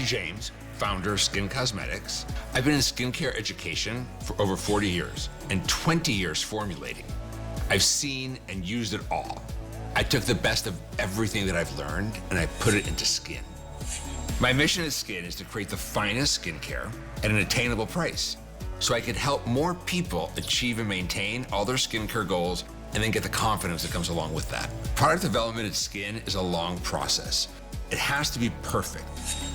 Dimitri James, founder of Skinn Cosmetics. I've been in skincare education for over 40 years and 20 years formulating. I've seen and used it all. I took the best of everything that I've learned and I put it into skin. My mission at Skinn is to create the finest skincare at an attainable price so I could help more people achieve and maintain all their skincare goals and then get the confidence that comes along with that. Product development at Skinn is a long process. It has to be perfect,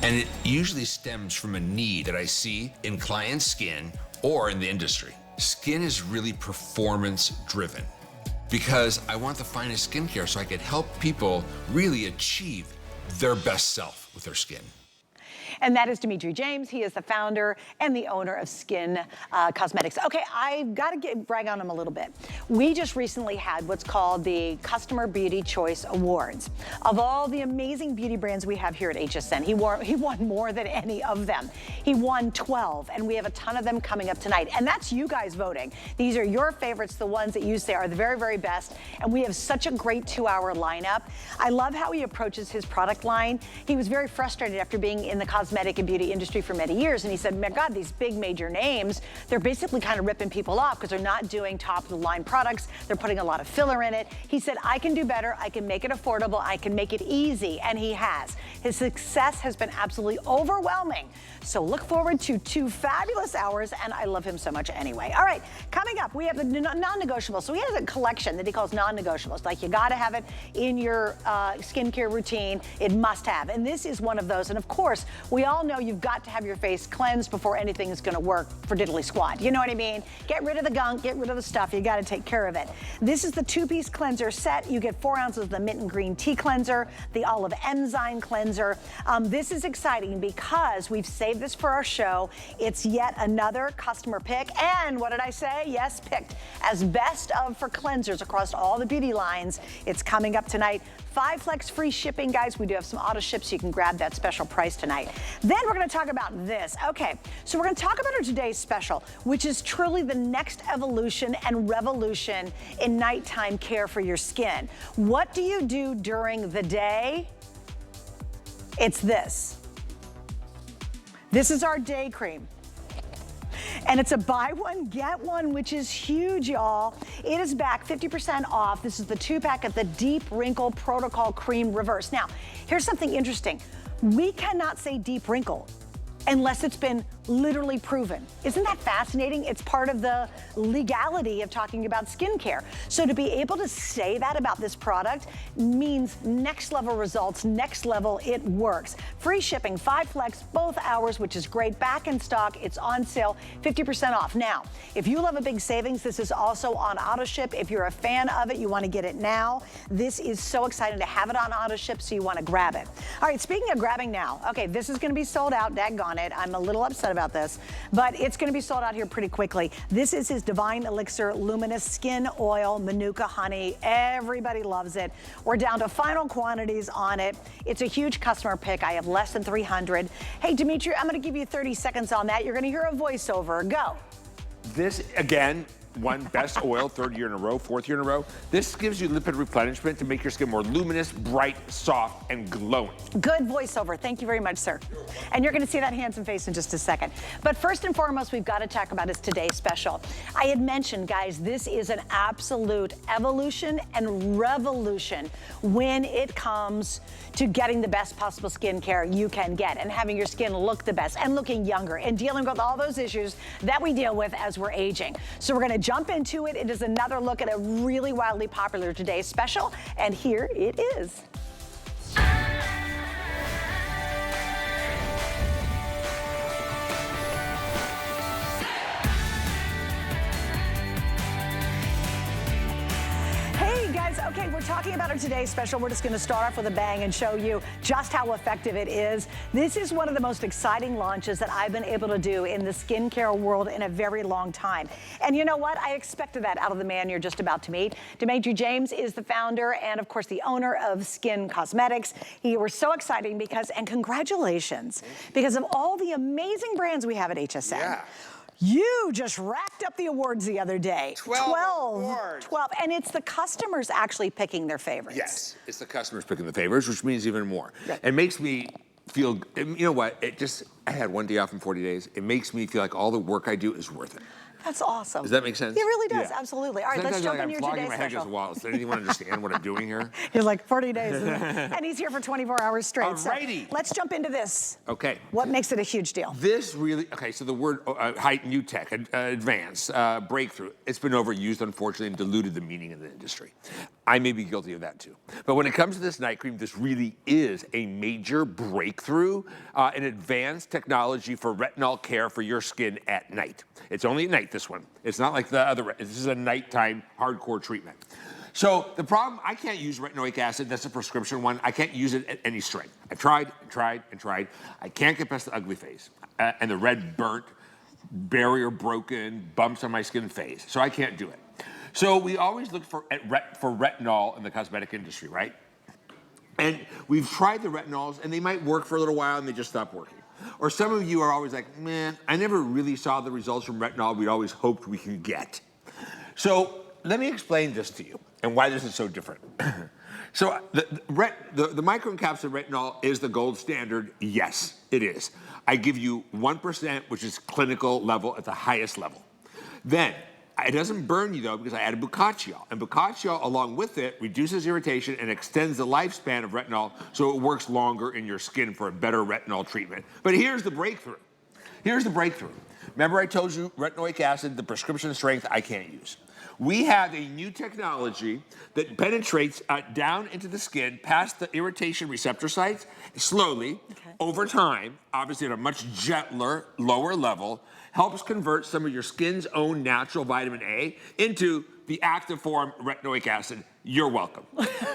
and it usually stems from a need that I see in client skin or in the industry. Skinn is really performance driven because I want the finest skincare so I can help people really achieve their best self with their skin. And that is Dimitri James. He is the founder and the owner of Skinn Cosmetics. Okay, I've got to brag on him a little bit. We just recently had what's called the Customer Beauty Choice Awards. Of all the amazing beauty brands we have here at HSN, he won more than any of them. He won 12, and we have a ton of them coming up tonight. And that's you guys voting. These are your favorites, the ones that you say are the very, very best. And we have such a great 2-hour lineup. I love how he approaches his product line. He was very frustrated after being in the cosmetic and beauty industry for many years, and he said, my God, these big major names, they're basically kind of ripping people off because they're not doing top of the line products. They're putting a lot of filler in it. He said, I can do better. I can make it affordable. I can make it easy, and he has. His success has been absolutely overwhelming. So look forward to 2 fabulous hours, and I love him so much anyway. All right, coming up, we have the non-negotiables. So he has a collection that he calls non-negotiables. Like, you gotta have it in your skincare routine. It must have, and this is one of those. And of course, we all know you've got to have your face cleansed before anything is gonna work for diddly squat. You know what I mean? Get rid of the gunk, get rid of the stuff. You gotta take care of it. This is the 2-piece cleanser set. You get 4 ounces of the mint and green tea cleanser, the olive enzyme cleanser. This is exciting because we've saved this for our show. It's yet another customer pick. And what did I say? Yes, picked as best of for cleansers across all the beauty lines. It's coming up tonight. 5 flex free shipping, guys. We do have some auto ships, so you can grab that special price tonight. Then we're gonna talk about this. Okay, so we're gonna talk about our today's special, which is truly the next evolution and revolution in nighttime care for your skin. What do you do during the day? It's this. This is our day cream. And it's a buy one, get one, which is huge, y'all. It is back 50% off. This is the 2-pack of the Deep Wrinkle Protocol Cream Reverse. Now, here's something interesting. We cannot say deep wrinkle unless it's been literally proven. Isn't that fascinating? It's part of the legality of talking about skincare. So to be able to say that about this product means next level results, next level, it works. Free shipping, 5 flex, both hours, which is great. Back in stock, it's on sale, 50% off. Now, if you love a big savings, this is also on auto ship. If you're a fan of it, you wanna get it now. This is so exciting to have it on auto ship, so you wanna grab it. All right, speaking of grabbing now, okay, this is gonna be sold out, daggone it. I'm a little upset about this, but it's gonna be sold out here pretty quickly. This is his Divine Elixir Luminous Skin Oil Manuka Honey. Everybody loves it. We're down to final quantities on it. It's a huge customer pick. I have less than 300. Hey, Dimitri, I'm gonna give you 30 seconds on that. You're gonna hear a voiceover. Go. This, again, won Best Oil, 3rd year in a row, 4th year in a row. This gives you lipid replenishment to make your skin more luminous, bright, soft, and glowing. Good voiceover. Thank you very much, sir. And you're going to see that handsome face in just a second. But first and foremost, we've got to talk about is today's special. I had mentioned, guys, this is an absolute evolution and revolution when it comes to getting the best possible skincare you can get and having your skin look the best and looking younger and dealing with all those issues that we deal with as we're aging. So we're going to jump into it. It is another look at a really wildly popular today's special, and here it is. Okay, we're talking about our today's special. We're just gonna start off with a bang and show you just how effective it is. This is one of the most exciting launches that I've been able to do in the skincare world in a very long time. And you know what? I expected that out of the man you're just about to meet. Dimitri James is the founder and of course the owner of Skinn Cosmetics. We're so exciting because, and congratulations, because of all the amazing brands we have at HSN. Yeah. You just racked up the awards the other day. 12 awards. 12, and it's the customers actually picking their favorites. Yes, it's the customers picking the favorites, which means even more. Right. It makes me feel, you know what, I had one day off in 40 days. It makes me feel like all the work I do is worth it. That's awesome. Does that make sense? It really does, Yeah. absolutely. All right, let's jump into your I'm today's flogging my head special. against the wall. Does anyone understand what I'm doing here? He's like 40 days, and he's here for 24 hours straight. Alrighty. So let's jump into this. Okay. What makes it a huge deal? This really, okay, so the word new tech, advance, breakthrough, it's been overused, unfortunately, and diluted the meaning in the industry. I may be guilty of that too. But when it comes to this night cream, this really is a major breakthrough in advanced technology for retinol care for your skin at night. It's only at night, this one. It's not like the other, this is a nighttime hardcore treatment. So the problem, I can't use retinoic acid, that's a prescription one. I can't use it at any strength. I've tried and tried and tried. I can't get past the ugly face and the red burnt, barrier broken, bumps on my skin phase. So I can't do it. So we always look for retinol in the cosmetic industry, right? And we've tried the retinols and they might work for a little while and they just stop working. Or some of you are always like, man, I never really saw the results from retinol we always hoped we could get. So let me explain this to you and why this is so different. So the microencapsulated retinol is the gold standard. Yes, it is. I give you 1%, which is clinical level at the highest level. Then, it doesn't burn you though because I added bucatiol. And bucatiol, along with it, reduces irritation and extends the lifespan of retinol so it works longer in your skin for a better retinol treatment. But here's the breakthrough. Here's the breakthrough. Remember I told you retinoic acid, the prescription strength, I can't use. We have a new technology that penetrates down into the skin past the irritation receptor sites slowly, over time, obviously at a much gentler, lower level, helps convert some of your skin's own natural vitamin A into the active form retinoic acid. You're welcome.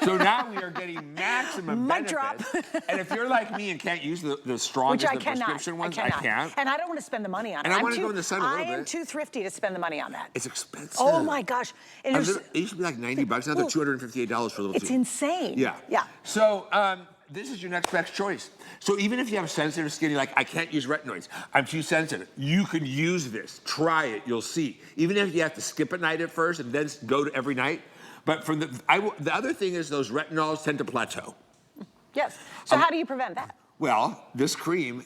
So now we are getting maximum benefits. And if you're like me and can't use the strongest of the prescription ones, I can't. And I don't want to spend the money on it. And I want to go in the sun a little bit. I am too thrifty to spend the money on that. It's expensive. Oh my gosh. And it used to be like $90, now they're $258 for a little tube. It's insane. Yeah. Yeah. So this is your next best choice. So even if you have sensitive skin, you're like, I can't use retinoids. I'm too sensitive. You can use this. Try it. You'll see. Even if you have to skip a night at first and then go to every night. But from the other thing is those retinols tend to plateau. Yes. So how do you prevent that? Well, this cream,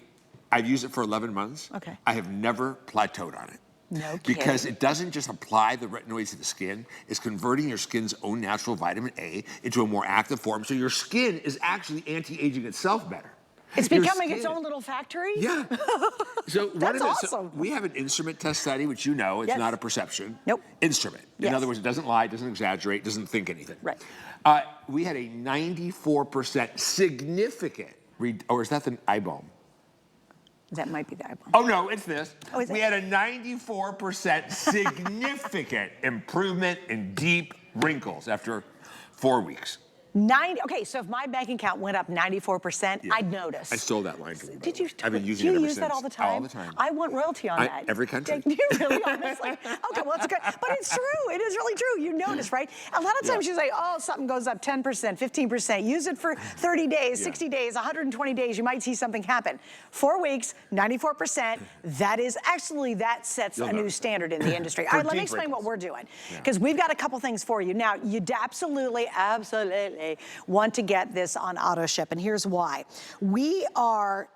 I've used it for 11 months. Okay. I have never plateaued on it. No kidding. Because it doesn't just apply the retinoids to the skin, it's converting your skin's own natural vitamin A into a more active form, so your skin is actually anti-aging itself better. It's becoming its own little factory? Yeah. So That's awesome. So we have an instrument test study, which you know, it's not a perception. Nope. Instrument. In other words, it doesn't lie, doesn't exaggerate, doesn't think anything. Right. We had a 94% significant, or is that the eye balm? That might be the eye balm. Oh no, it's this. Oh, is it? We had a 94% significant improvement in deep wrinkles after 4 weeks. Okay, so if my bank account went up 94%, I'd notice. I stole that line from you. Did you? I've been using it ever since. Do you use that all the time? All the time. I want royalty on that. Every country. Do you really, honestly? Okay, well, it's good. But it's true. It is really true. You notice, right? A lot of times you say, oh, something goes up 10%, 15%. Use it for 30 days, 60 days, 120 days. You might see something happen. 4 weeks, 94%. That is actually, that sets a new standard in the industry. All right, let me explain what we're doing. Because we've got a couple things for you. Now, you'd absolutely want to get this on auto ship, and here's why.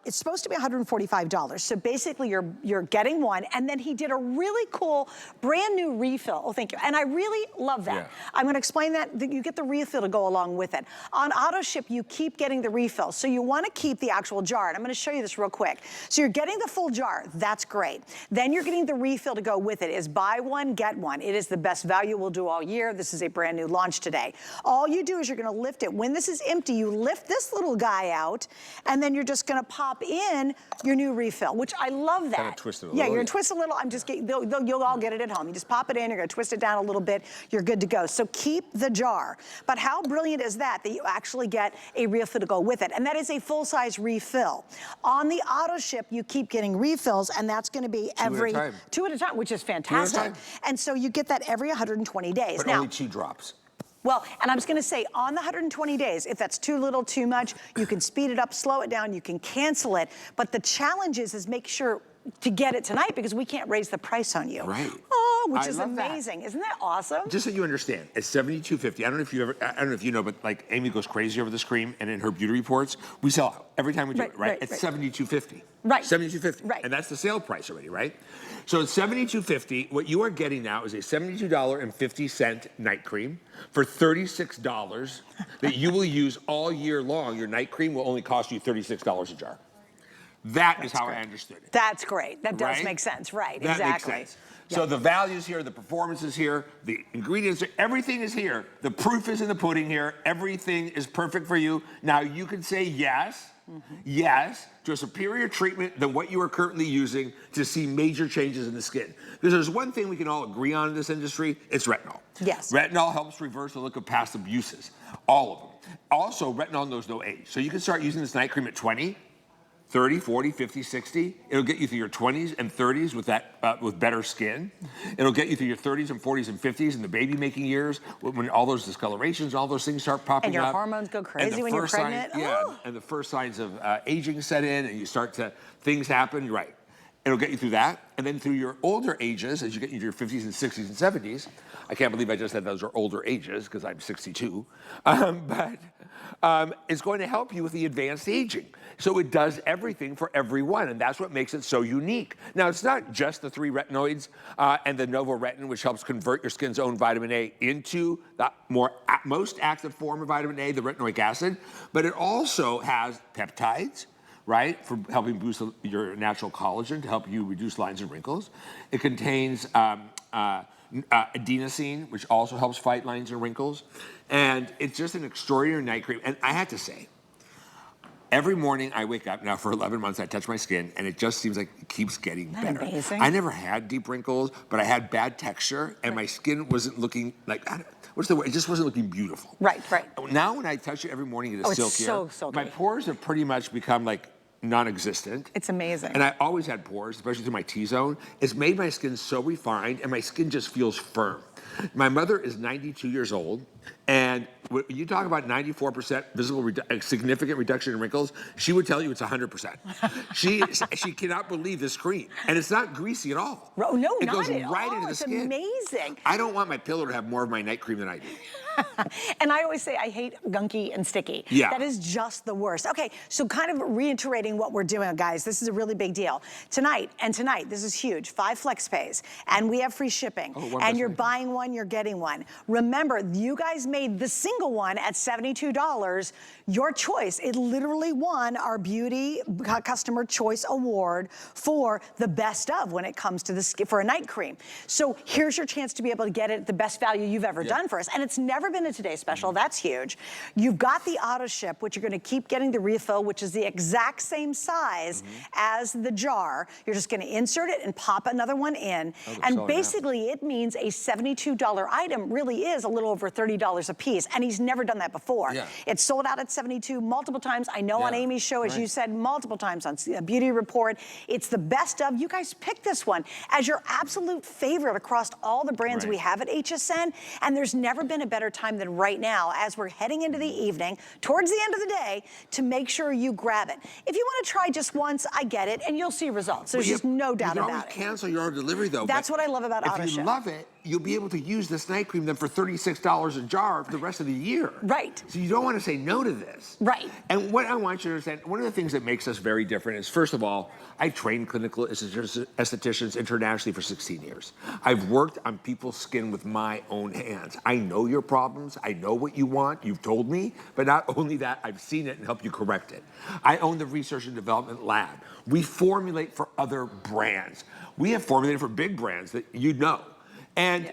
It's supposed to be $145, so basically you're getting one, and then he did a really cool brand new refill. Oh, thank you. And I really love that. I'm gonna explain that you get the refill to go along with it. On auto ship, you keep getting the refill, so you wanna keep the actual jar, and I'm gonna show you this real quick. So you're getting the full jar, that's great. Then you're getting the refill to go with it. Is buy one, get one. It is the best value we'll do all year. This is a brand new launch today. All you do is you're gonna lift it. When this is empty, you lift this little guy out, and then you're just gonna pop in your new refill, which I love that. Kind of twist it a little. Yeah, you're gonna twist a little. You'll all get it at home. You just pop it in, you're gonna twist it down a little bit, you're good to go. So keep the jar. But how brilliant is that you actually get a refill to go with it? And that is a full-size refill. On the auto ship, you keep getting refills, and that's gonna be two at a time, which is fantastic. And so you get that every 120 days. But now, only 2 drops. Well, and I was gonna say, on the 120 days, if that's too little, too much, you can speed it up, slow it down, you can cancel it. But the challenge is make sure to get it tonight because we can't raise the price on you. Right. Oh, Oh, which is love that. amazing. Isn't that awesome? Just so you understand, it's $72.50. I don't know if you know, but like Amy goes crazy over this cream, and in her beauty reports, we sell out every time we do it, right? It's $72.50. Right. $72.50. Right. And that's the sale price already, right? So it's $72.50. What you are getting now is a $72.50 night cream for $36 that you will use all year long. Your night cream will only cost you $36 a jar. That is how I understood it. That's great. That does Right? make sense. Right. That Exactly. makes sense. So the value's here, the performance is here, the ingredients, everything is here. The proof is in the pudding here. Everything is perfect for you. Now you can say yes, yes, to a superior treatment than what you are currently using to see major changes in the skin. Because there's one thing we can all agree on in this industry, it's retinol. Yes. Retinol helps reverse the look of past abuses, all of them. Also, retinol knows no age. So you can start using this night cream at 20, 30, 40, 50, 60. It'll get you through your 20s and 30s with better skin. It'll get you through your 30s and 40s and 50s in the baby making years when all those discolorations, all those things start popping up. And your hormones go crazy when you're pregnant. And the first signs of aging set in, and you start to, things happen, you're right. It'll get you through that. And then through your older ages, as you get into your 50s and 60s and 70s, I can't believe I just said those are older ages because I'm 62. It's going to help you with the advanced aging. So it does everything for everyone, and that's what makes it so unique. Now, it's not just the 3 retinoids and the Novoretin, which helps convert your skin's own vitamin A into the most active form of vitamin A, the retinoic acid, but it also has peptides, right, for helping boost your natural collagen to help you reduce lines and wrinkles. It contains adenosine, which also helps fight lines and wrinkles. And it's just an extraordinary night cream. And I have to say, every morning I wake up, now for 11 months I touch my skin, and it just seems like it keeps getting better. Isn't that amazing? I never had deep wrinkles, but I had bad texture, and my skin wasn't looking like, what's the word? It just wasn't looking beautiful. Right. Now when I touch it every morning, it is silkier. It's so silky. My pores have pretty much become like non-existent. It's amazing. And I always had pores, especially through my T-zone. It's made my skin so refined, and my skin just feels firm. My mother is 92 years old, and when you talk about 94% visible, significant reduction in wrinkles, she would tell you it's 100%. She cannot believe this cream, and it's not greasy at all. No, it not goes at right all. into the skin. It's amazing. I don't want my pillow to have more of my night cream than I do. And I always say I hate gunky and sticky. Yeah. That is just the worst. Okay, so kind of reiterating what we're doing, guys, this is a really big deal. Tonight, this is huge, 5 flex pays, and we have free shipping. And you're buying one, you're getting one. Remember, you guys made the single one at $72. Your choice. It literally won our Beauty Customer Choice Award for the best of when it comes to for a night cream. So here's your chance to be able to get it at the best value you've ever done for us. And it's never been a Today Special. That's huge. You've got the auto ship, which you're going to keep getting the refill, which is the exact same size as the jar. You're just going to insert it and pop another one in. And basically, it means a $72 item really is a little over $30 a piece. And he's never done that before. It's sold out at 72 multiple times. I know on Amy's show, as you said, multiple times on Beauty Report. It's the best of. You guys picked this one as your absolute favorite across all the brands we have at HSN. And there's never been a better time than right now as we're heading into the evening, towards the end of the day, to make sure you grab it. If you want to try just once, I get it, and you'll see results. There's just no doubt about it. You can always cancel your own delivery, though. That's what I love about auto ship. If you love it, you'll be able to use this night cream then for $36 a jar for the rest of the year. Right. So you don't want to say no to this. Right. And what I want you to understand, one of the things that makes us very different is, first of all, I trained clinical estheticians internationally for 16 years. I've worked on people's skin with my own hands. I know your problems. I know what you want. You've told me. But not only that, I've seen it and helped you correct it. I own the research and development lab. We formulate for other brands. We have formulated for big brands that you know. And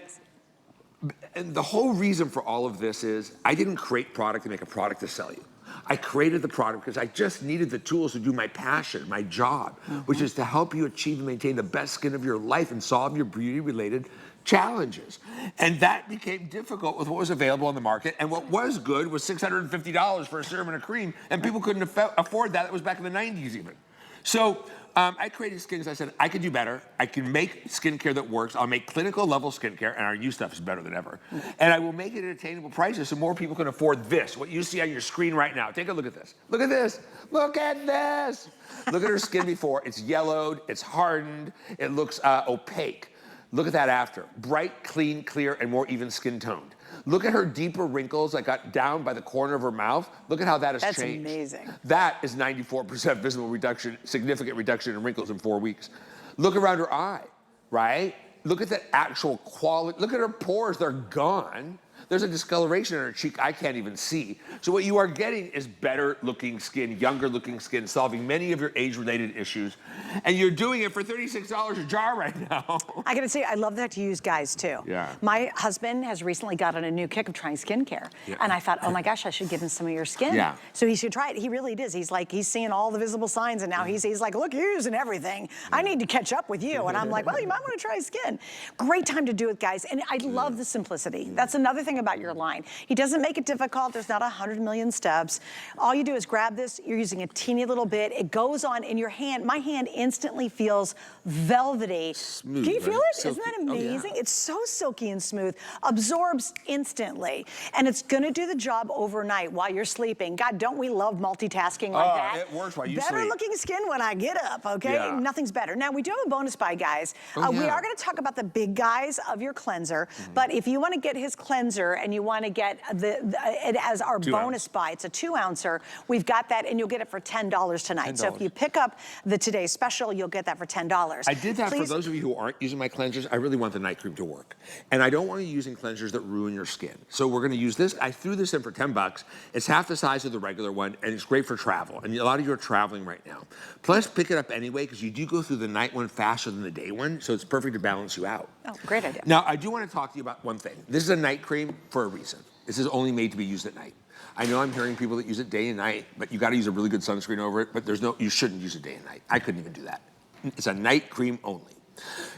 the whole reason for all of this is I didn't create product to make a product to sell you. I created the product because I just needed the tools to do my passion, my job, which is to help you achieve and maintain the best skin of your life and solve your beauty-related challenges. And that became difficult with what was available on the market. And what was good was $650 for a serum and a cream, and people couldn't afford that. It was back in the 90s even. So I created Skinn because I said, I can do better. I can make skincare that works. I'll make clinical level skincare, and our new stuff is better than ever. And I will make it at attainable prices so more people can afford this, what you see on your screen right now. Take a look at this. Look at this. Look at this. Look at her skin before. It's yellowed. It's hardened. It looks opaque. Look at that after. Bright, clean, clear, and more even skin toned. Look at her deeper wrinkles that got down by the corner of her mouth. Look at how that has changed. That's amazing. That is 94% visible reduction, significant reduction in wrinkles in 4 weeks. Look around her eye, right? Look at that actual quality. Look at her pores, they're gone. There's a discoloration in her cheek I can't even see. So what you are getting is better looking skin, younger looking skin, solving many of your age-related issues. And you're doing it for $36 a jar right now. I gotta say, I love that to use guys too. Yeah. My husband has recently gotten a new kick of trying skincare. Yeah. And I thought, oh my gosh, I should give him some of your skin. Yeah. So he should try it. He really does. He's like, he's seeing all the visible signs and now he's like, look, you're using everything. I need to catch up with you. And I'm like, well, you might wanna try skin. Great time to do it, guys. And I love the simplicity. That's another thing about your line. He doesn't make it difficult. There's not 100 million steps. All you do is grab this. You're using a teeny little bit. It goes on in your hand. My hand instantly feels velvety. Smooth, Can you feel right? it? Silky. Isn't that Oh, yeah. amazing? It's so silky and smooth. Absorbs instantly. And it's gonna do the job overnight while you're sleeping. God, don't we love multitasking like that? It works while you Better sleep. looking skin when I get up, okay? Yeah. Nothing's better. Now, we do have a bonus buy, guys. Oh, We yeah. are gonna talk about the big guys of your cleanser, but if you wanna get his cleanser and you wanna get it as our 2 bonus ounce. buy, it's a 2-ouncer, we've got that and you'll get it for $10 tonight. So if $10. you pick up the today's special, you'll get that for $10. I did that for Please- those of you who aren't using my cleansers. I really want the night cream to work. And I don't want you using cleansers that ruin your skin. So we're gonna use this. I threw this in for 10 bucks. It's half the size of the regular one and it's great for travel. And a lot of you are traveling right now. Plus pick it up anyway because you do go through the night one faster than the day one. So it's perfect to balance you out. Oh, great idea. Now, I do want to talk to you about one thing. This is a night cream for a reason. This is only made to be used at night. I know I'm hearing people that use it day and night, but you got to use a really good sunscreen over it, but you shouldn't use it day and night. I couldn't even do that. It's a night cream only.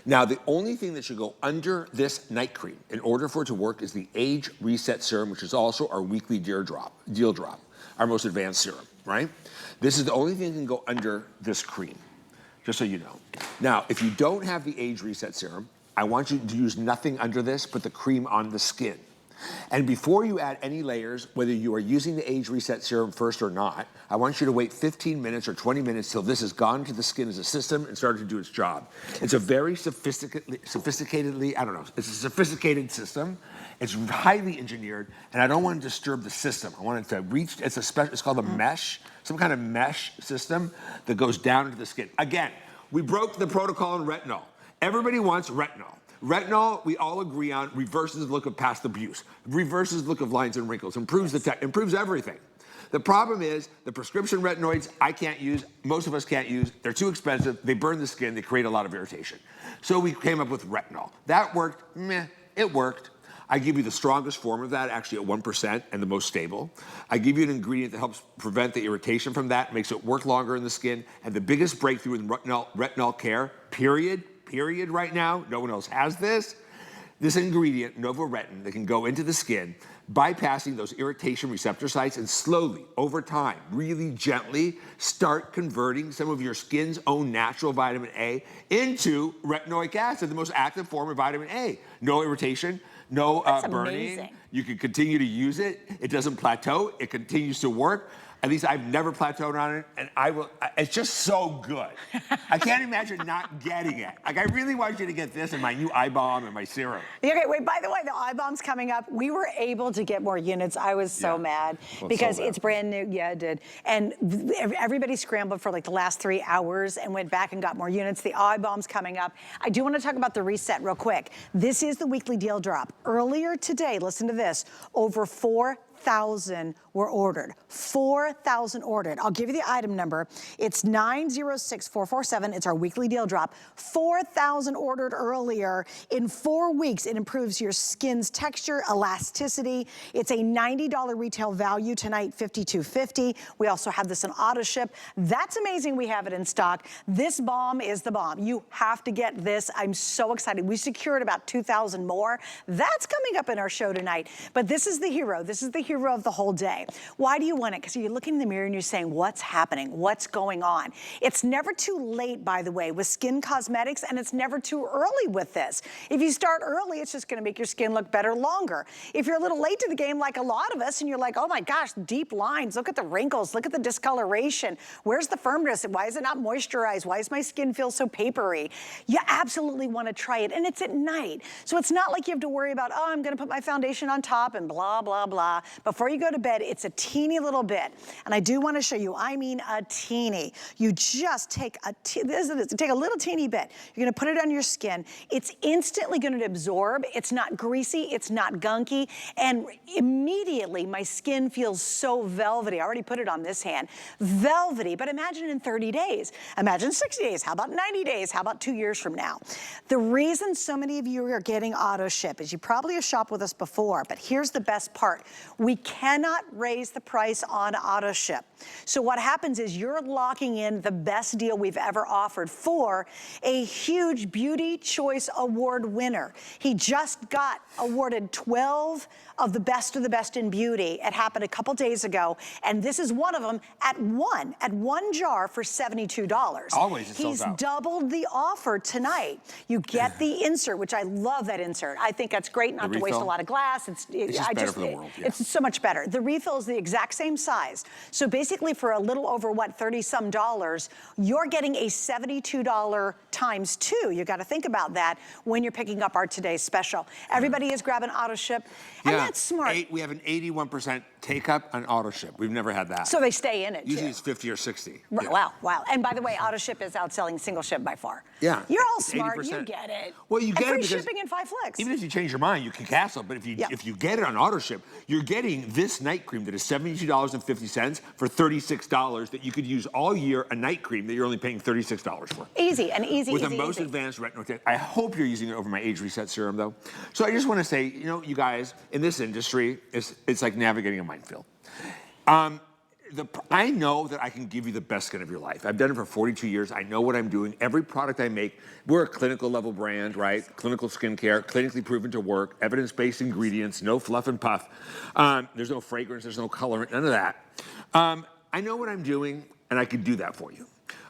Now, the only thing that should go under this night cream in order for it to work is the Age Reset Serum, which is also our weekly deal drop, our most advanced serum, right? This is the only thing that can go under this cream, just so you know. Now, if you don't have the Age Reset Serum, I want you to use nothing under this but the cream on the skin. And before you add any layers, whether you are using the Age Reset Serum first or not, I want you to wait 15 minutes or 20 minutes till this has gone to the skin as a system and started to do its job. It's a very sophisticatedly, I don't know, it's a sophisticated system. It's highly engineered, and I don't want to disturb the system. I want it to reach, it's called a mesh, some kind of mesh system that goes down into the skin. Again, we broke the protocol in retinol. Everybody wants retinol. Retinol, we all agree on, reverses the look of past abuse, reverses the look of lines and wrinkles, improves improves everything. The problem is the prescription retinoids I can't use, most of us can't use, they're too expensive, they burn the skin, they create a lot of irritation. So we came up with retinol. That worked, meh, it worked. I give you the strongest form of that, actually at 1% and the most stable. I give you an ingredient that helps prevent the irritation from that, makes it work longer in the skin, and the biggest breakthrough in retinol care, period right now, no one else has this ingredient, Novoretin, that can go into the skin, bypassing those irritation receptor sites and slowly, over time, really gently, start converting some of your skin's own natural vitamin A into retinoic acid, the most active form of vitamin A. No irritation, no burning. amazing. You can continue to use it. It doesn't plateau. It continues to work. At least I've never plateaued on it, and it's just so good. I can't imagine not getting it. Like, I really want you to get this and my new eye balm and my serum. Okay, wait, by the way, the eye bomb's coming up. We were able to get more units. I was so mad because it's brand new. Yeah, it did. And everybody scrambled for like the last 3 hours and went back and got more units. The eye bomb's coming up. I do want to talk about the reset real quick. This is the weekly deal drop. Earlier today, listen to this, over 4,000 were ordered. 4,000 ordered. I'll give you the item number. It's 906447. It's our weekly deal drop. 4,000 ordered earlier. In 4 weeks, it improves your skin's texture, elasticity. It's a $90 retail value tonight, $52.50. We also have this in auto ship. That's amazing we have it in stock. This bomb is the bomb. You have to get this. I'm so excited. We secured about 2,000 more. That's coming up in our show tonight. But this is the hero. This is the hero hero of the whole day. Why do you want it? Because you're looking in the mirror and you're saying, what's happening? What's going on? It's never too late, by the way, with Skinn Cosmetics, and it's never too early with this. If you start early, it's just gonna make your skin look better longer. If you're a little late to the game, like a lot of us, and you're like, oh my gosh, deep lines, look at the wrinkles, look at the discoloration. Where's the firmness? Why is it not moisturized? Why does my skin feel so papery? You absolutely wanna try it, and it's at night. So it's not like you have to worry about, oh, I'm gonna put my foundation on top and blah, blah, blah. Before you go to bed, it's a teeny little bit. And I do wanna show you, I mean a teeny. You just take take a little teeny bit. You're gonna put it on your skin. It's instantly gonna absorb. It's not greasy, it's not gunky, and immediately my skin feels so velvety. I already put it on this hand. Velvety, but imagine in 30 days. Imagine 60 days. How about 90 days? How about 2 years from now? The reason so many of you are getting auto ship is you probably have shopped with us before, but here's the best part. We cannot raise the price on auto ship. So what happens is you're locking in the best deal we've ever offered for a huge Beauty Choice Award winner. He just got awarded 12 of the best in beauty. It happened a couple days ago, and this is one of them at one jar for $72. Always it sells He's out. doubled the offer tonight. You get the insert, which I love that insert. I think that's great not to waste a lot of glass. It's just better for the world. Yeah. It's so much better. The refill is the exact same size. So basically for a little over, what, 30-some dollars, you're getting a $72 times 2. You gotta think about that when you're picking up our today's special. Everybody is grabbing auto ship, and that's smart. We have an 81% take up on auto ship. We've never had that. So they stay in it, Usually too. it's 50 or 60. Right, Yeah. wow, wow. And by the way, auto ship is outselling single ship by far. Yeah. You're all It's smart, 80%. you get it. Well, you get and it free because shipping in 5 flicks. even if you change your mind, you can cancel. But if you get it on auto ship, you're getting this night cream that is $72.50 for $36 that you could use all year, a night cream that you're only paying $36 for. Easy, and easy, With easy, the most easy. advanced retinol tech. I hope you're using it over my age reset serum though. So I just want to say, you know, you guys, in this industry, it's like navigating a minefield. I know that I can give you the best skin of your life. I've done it for 42 years. I know what I'm doing. Every product I make, we're a clinical level brand, right? Clinical skincare, clinically proven to work, evidence-based ingredients, no fluff and puff. There's no fragrance, there's no colorant, none of that. I know what I'm doing, and I can do that for you.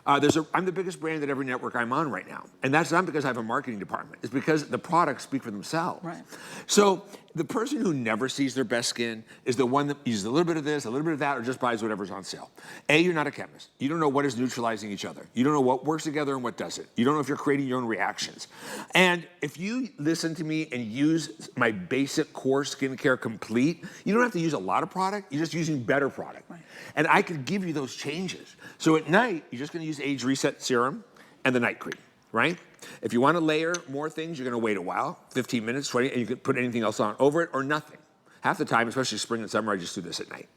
I'm the biggest brand at every network I'm on right now. And that's not because I have a marketing department. It's because the products speak for themselves. Right. So the person who never sees their best skin is the one that uses a little bit of this, a little bit of that, or just buys whatever's on sale. You're not a chemist. You don't know what is neutralizing each other. You don't know what works together and what doesn't. You don't know if you're creating your own reactions. And if you listen to me and use my basic core skincare complete, you don't have to use a lot of product. You're just using better product. Right. And I could give you those changes. So at night, you're just gonna use Age Reset Serum and the night cream, right? If you wanna layer more things, you're gonna wait a while, 15 minutes, 20, and you can put anything else on over it or nothing. Half the time, especially spring and summer, I just do this at night.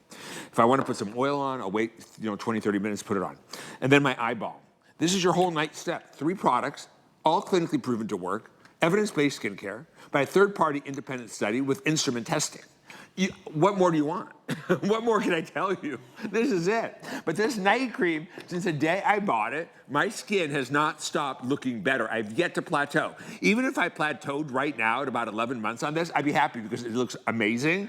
If I wanna put some oil on, I'll wait 20, 30 minutes, put it on. And then my eye balm. This is your whole night step. 3 products, all clinically proven to work, evidence-based skincare, by a third-party independent study with instrument testing. What more do you want? What more can I tell you? This is it. But this night cream, since the day I bought it, my skin has not stopped looking better. I've yet to plateau. Even if I plateaued right now at about 11 months on this, I'd be happy because it looks amazing.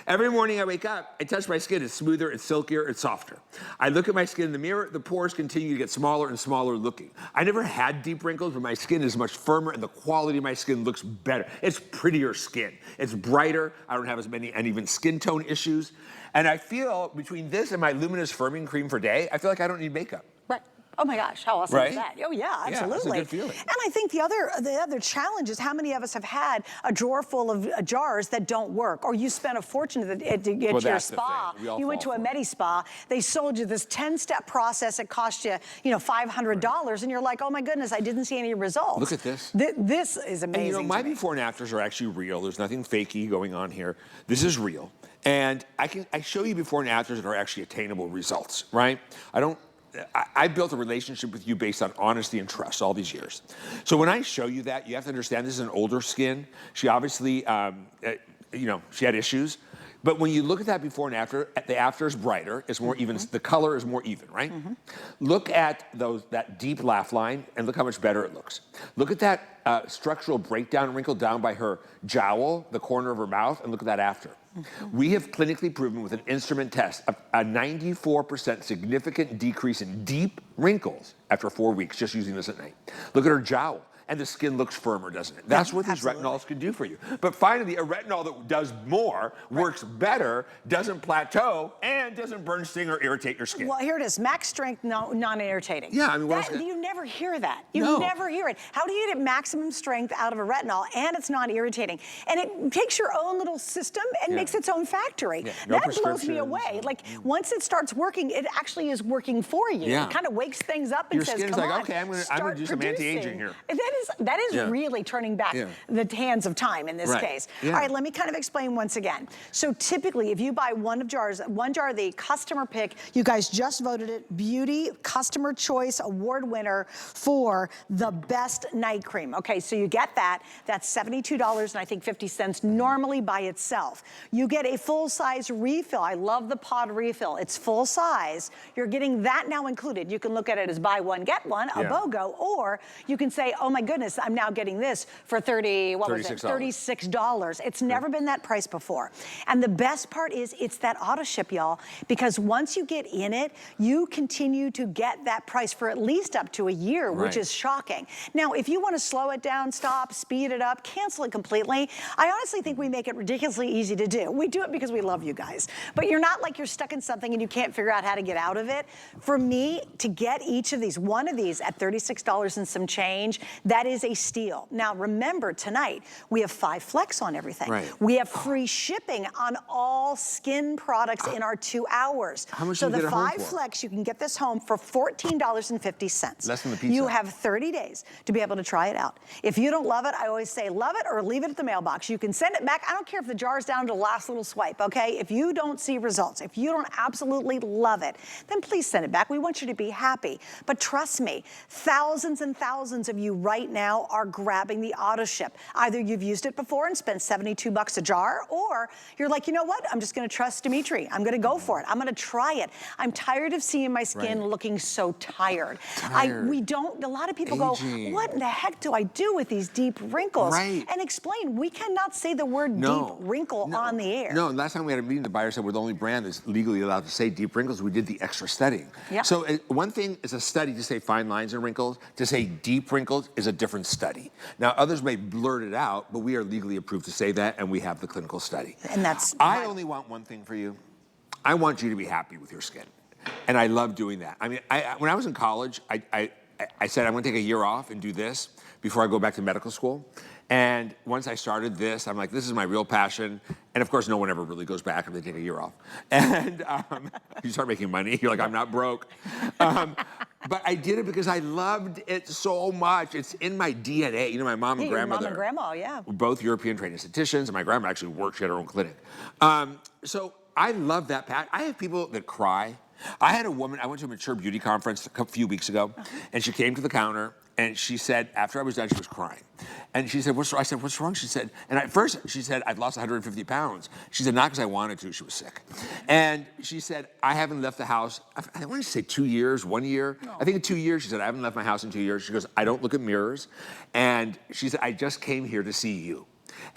Every morning I wake up, I touch my skin, it's smoother, it's silkier, it's softer. I look at my skin in the mirror, the pores continue to get smaller and smaller looking. I never had deep wrinkles, but my skin is much firmer and the quality of my skin looks better. It's prettier skin. It's brighter. I don't have as many uneven skin tone issues. And I feel between this and my Luminous Firming Cream for Day, I feel like I don't need makeup. Right. Oh my gosh, how awesome is that? Oh yeah, absolutely. Yeah, it's a good feeling. And I think the other challenge is how many of us have had a drawer full of jars that don't work, or you spent a fortune to get your spa. You went to a Medi-Spa, they sold you this 10-step process, it cost you, $500, and you're like, oh my goodness, I didn't see any results. Look at this. This is amazing. And my before and afters are actually real. There's nothing fakey going on here. This is real. And I show you before and afters that are actually attainable results, right? I built a relationship with you based on honesty and trust all these years. So when I show you that, you have to understand this is an older skin. She obviously, she had issues. But when you look at that before and after, the after is brighter, it's more even, the color is more even, right? Look at that deep laugh line and look how much better it looks. Look at that structural breakdown wrinkle down by her jowl, the corner of her mouth, and look at that after. We have clinically proven with an instrument test a 94% significant decrease in deep wrinkles after 4 weeks just using this at night. Look at her jowl. And the skin looks firmer, doesn't it? That's what these retinols can do for you. But finally, a retinol that does more, works better, doesn't plateau, and doesn't burn, sting, or irritate your skin. Well, here it is, max strength, non-irritating. Yeah, I mean, what else? You never hear that. You never hear it. How do you get maximum strength out of a retinol and it's non-irritating? And it takes your own little system and makes its own factory. No that blows me away. Like, once it starts working, it actually is working for you. It kind of wakes things up and says, your skin's come like, on, okay, I'm gonna do some anti-aging here. That is really turning back the hands of time in this case. All right, let me kind of explain once again. So typically, if you buy one jar of the customer pick, you guys just voted it Beauty Customer Choice Award winner for the best night cream. Okay, so you get that. That's $72 and I think 50 cents normally by itself. You get a full-size refill. I love the pod refill. It's full size. You're getting that now included. You can look at it as buy one, get one, a BOGO, or you can say, oh my goodness, I'm now getting this for $36. It's never been that price before. And the best part is it's that auto ship, y'all, because once you get in it, you continue to get that price for at least up to a year, which is shocking. Now, if you want to slow it down, stop, speed it up, cancel it completely, I honestly think we make it ridiculously easy to do. We do it because we love you guys. But you're not like you're stuck in something and you can't figure out how to get out of it. For me, to get each of these, one of these at $36 and some change, that is a steal. Now, remember, tonight, we have 5 flex on everything. We have free shipping on all Skinn products in our 2 hours. How much so do you the get it home 5 for? flex, you can get this home for $14.50. Less than the pizza. You have 30 days to be able to try it out. If you don't love it, I always say love it or leave it at the mailbox. You can send it back. I don't care if the jar's down to the last little swipe, okay? If you don't see results, if you don't absolutely love it, then please send it back. We want you to be happy. But trust me, thousands and thousands of you right now are grabbing the auto ship. Either you've used it before and spent $72 a jar, or you're like, you know what? I'm just gonna trust Dimitri. I'm gonna go for it. I'm gonna try it. I'm tired of seeing my skin looking so tired. A lot of people go, what in the heck do I do with these deep wrinkles? And explain, we cannot say the word deep wrinkle on the air. No, last time we had a meeting, the buyer said we're the only brand that's legally allowed to say deep wrinkles. We did the extra studying. So one thing is a study to say fine lines and wrinkles. To say deep wrinkles is a different study. Now, others may blurt it out, but we are legally approved to say that, and we have the clinical study. And that's... I only want one thing for you. I want you to be happy with your skin. And I love doing that. I mean, when I was in college, I said I'm gonna take a year off and do this before I go back to medical school. And once I started this, I'm like, this is my real passion. And of course, no one ever really goes back if they take a year off. And you start making money, you're like, I'm not broke. But I did it because I loved it so much. It's in my DNA. You know, my mom and grandmother. Your mom and grandma, were both European trained estheticians, and my grandma actually worked, she had her own clinic. So I love that passion. I have people that cry. I had a woman, I went to a mature beauty conference a few weeks ago, and she came to the counter, and she said, after I was done, she was crying. And she said, what's wrong? I said, what's wrong? She said, and at first she said, I've lost 150 pounds. She said, not because I wanted to, she was sick. And she said, I haven't left the house, I want to say 2 years, 1 year. I think in 2 years, she said, I haven't left my house in 2 years. She goes, I don't look at mirrors. And she said, I just came here to see you.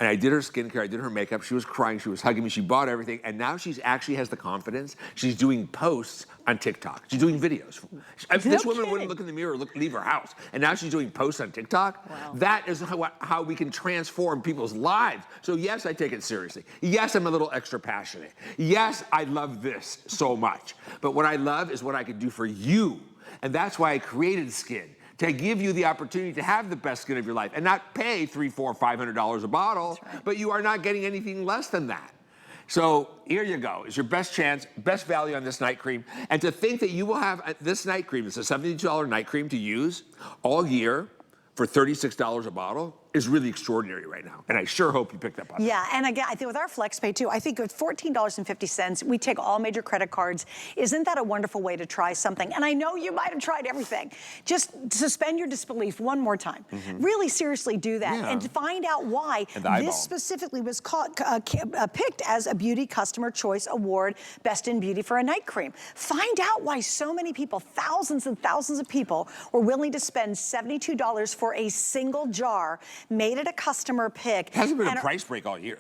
And I did her skincare, I did her makeup, she was crying, she was hugging me, she bought everything, and now she's actually has the confidence. She's doing posts on TikTok. She's doing videos. This woman wouldn't look in the mirror or leave her house, and now she's doing posts on TikTok. That is how we can transform people's lives. So yes, I take it seriously. Yes, I'm a little extra passionate. Yes, I love this so much. But what I love is what I can do for you. And that's why I created Skinn, to give you the opportunity to have the best skin of your life and not pay $300, $400, $500 a bottle, but you are not getting anything less than that. So here you go. It's your best chance, best value on this night cream. And to think that you will have this night cream, it's a $72 night cream to use all year for $36 a bottle, is really extraordinary right now. And I sure hope you picked up on it. Yeah, and again, I think with our FlexPay too, I think at $14.50, we take all major credit cards. Isn't that a wonderful way to try something? And I know you might have tried everything. Just suspend your disbelief one more time. Really seriously do that and find out why this specifically was picked as a Beauty Customer Choice Award, Best in Beauty for a night cream. Find out why so many people, thousands and thousands of people, were willing to spend $72 for a single jar, made it a customer pick. It hasn't been a price break all year.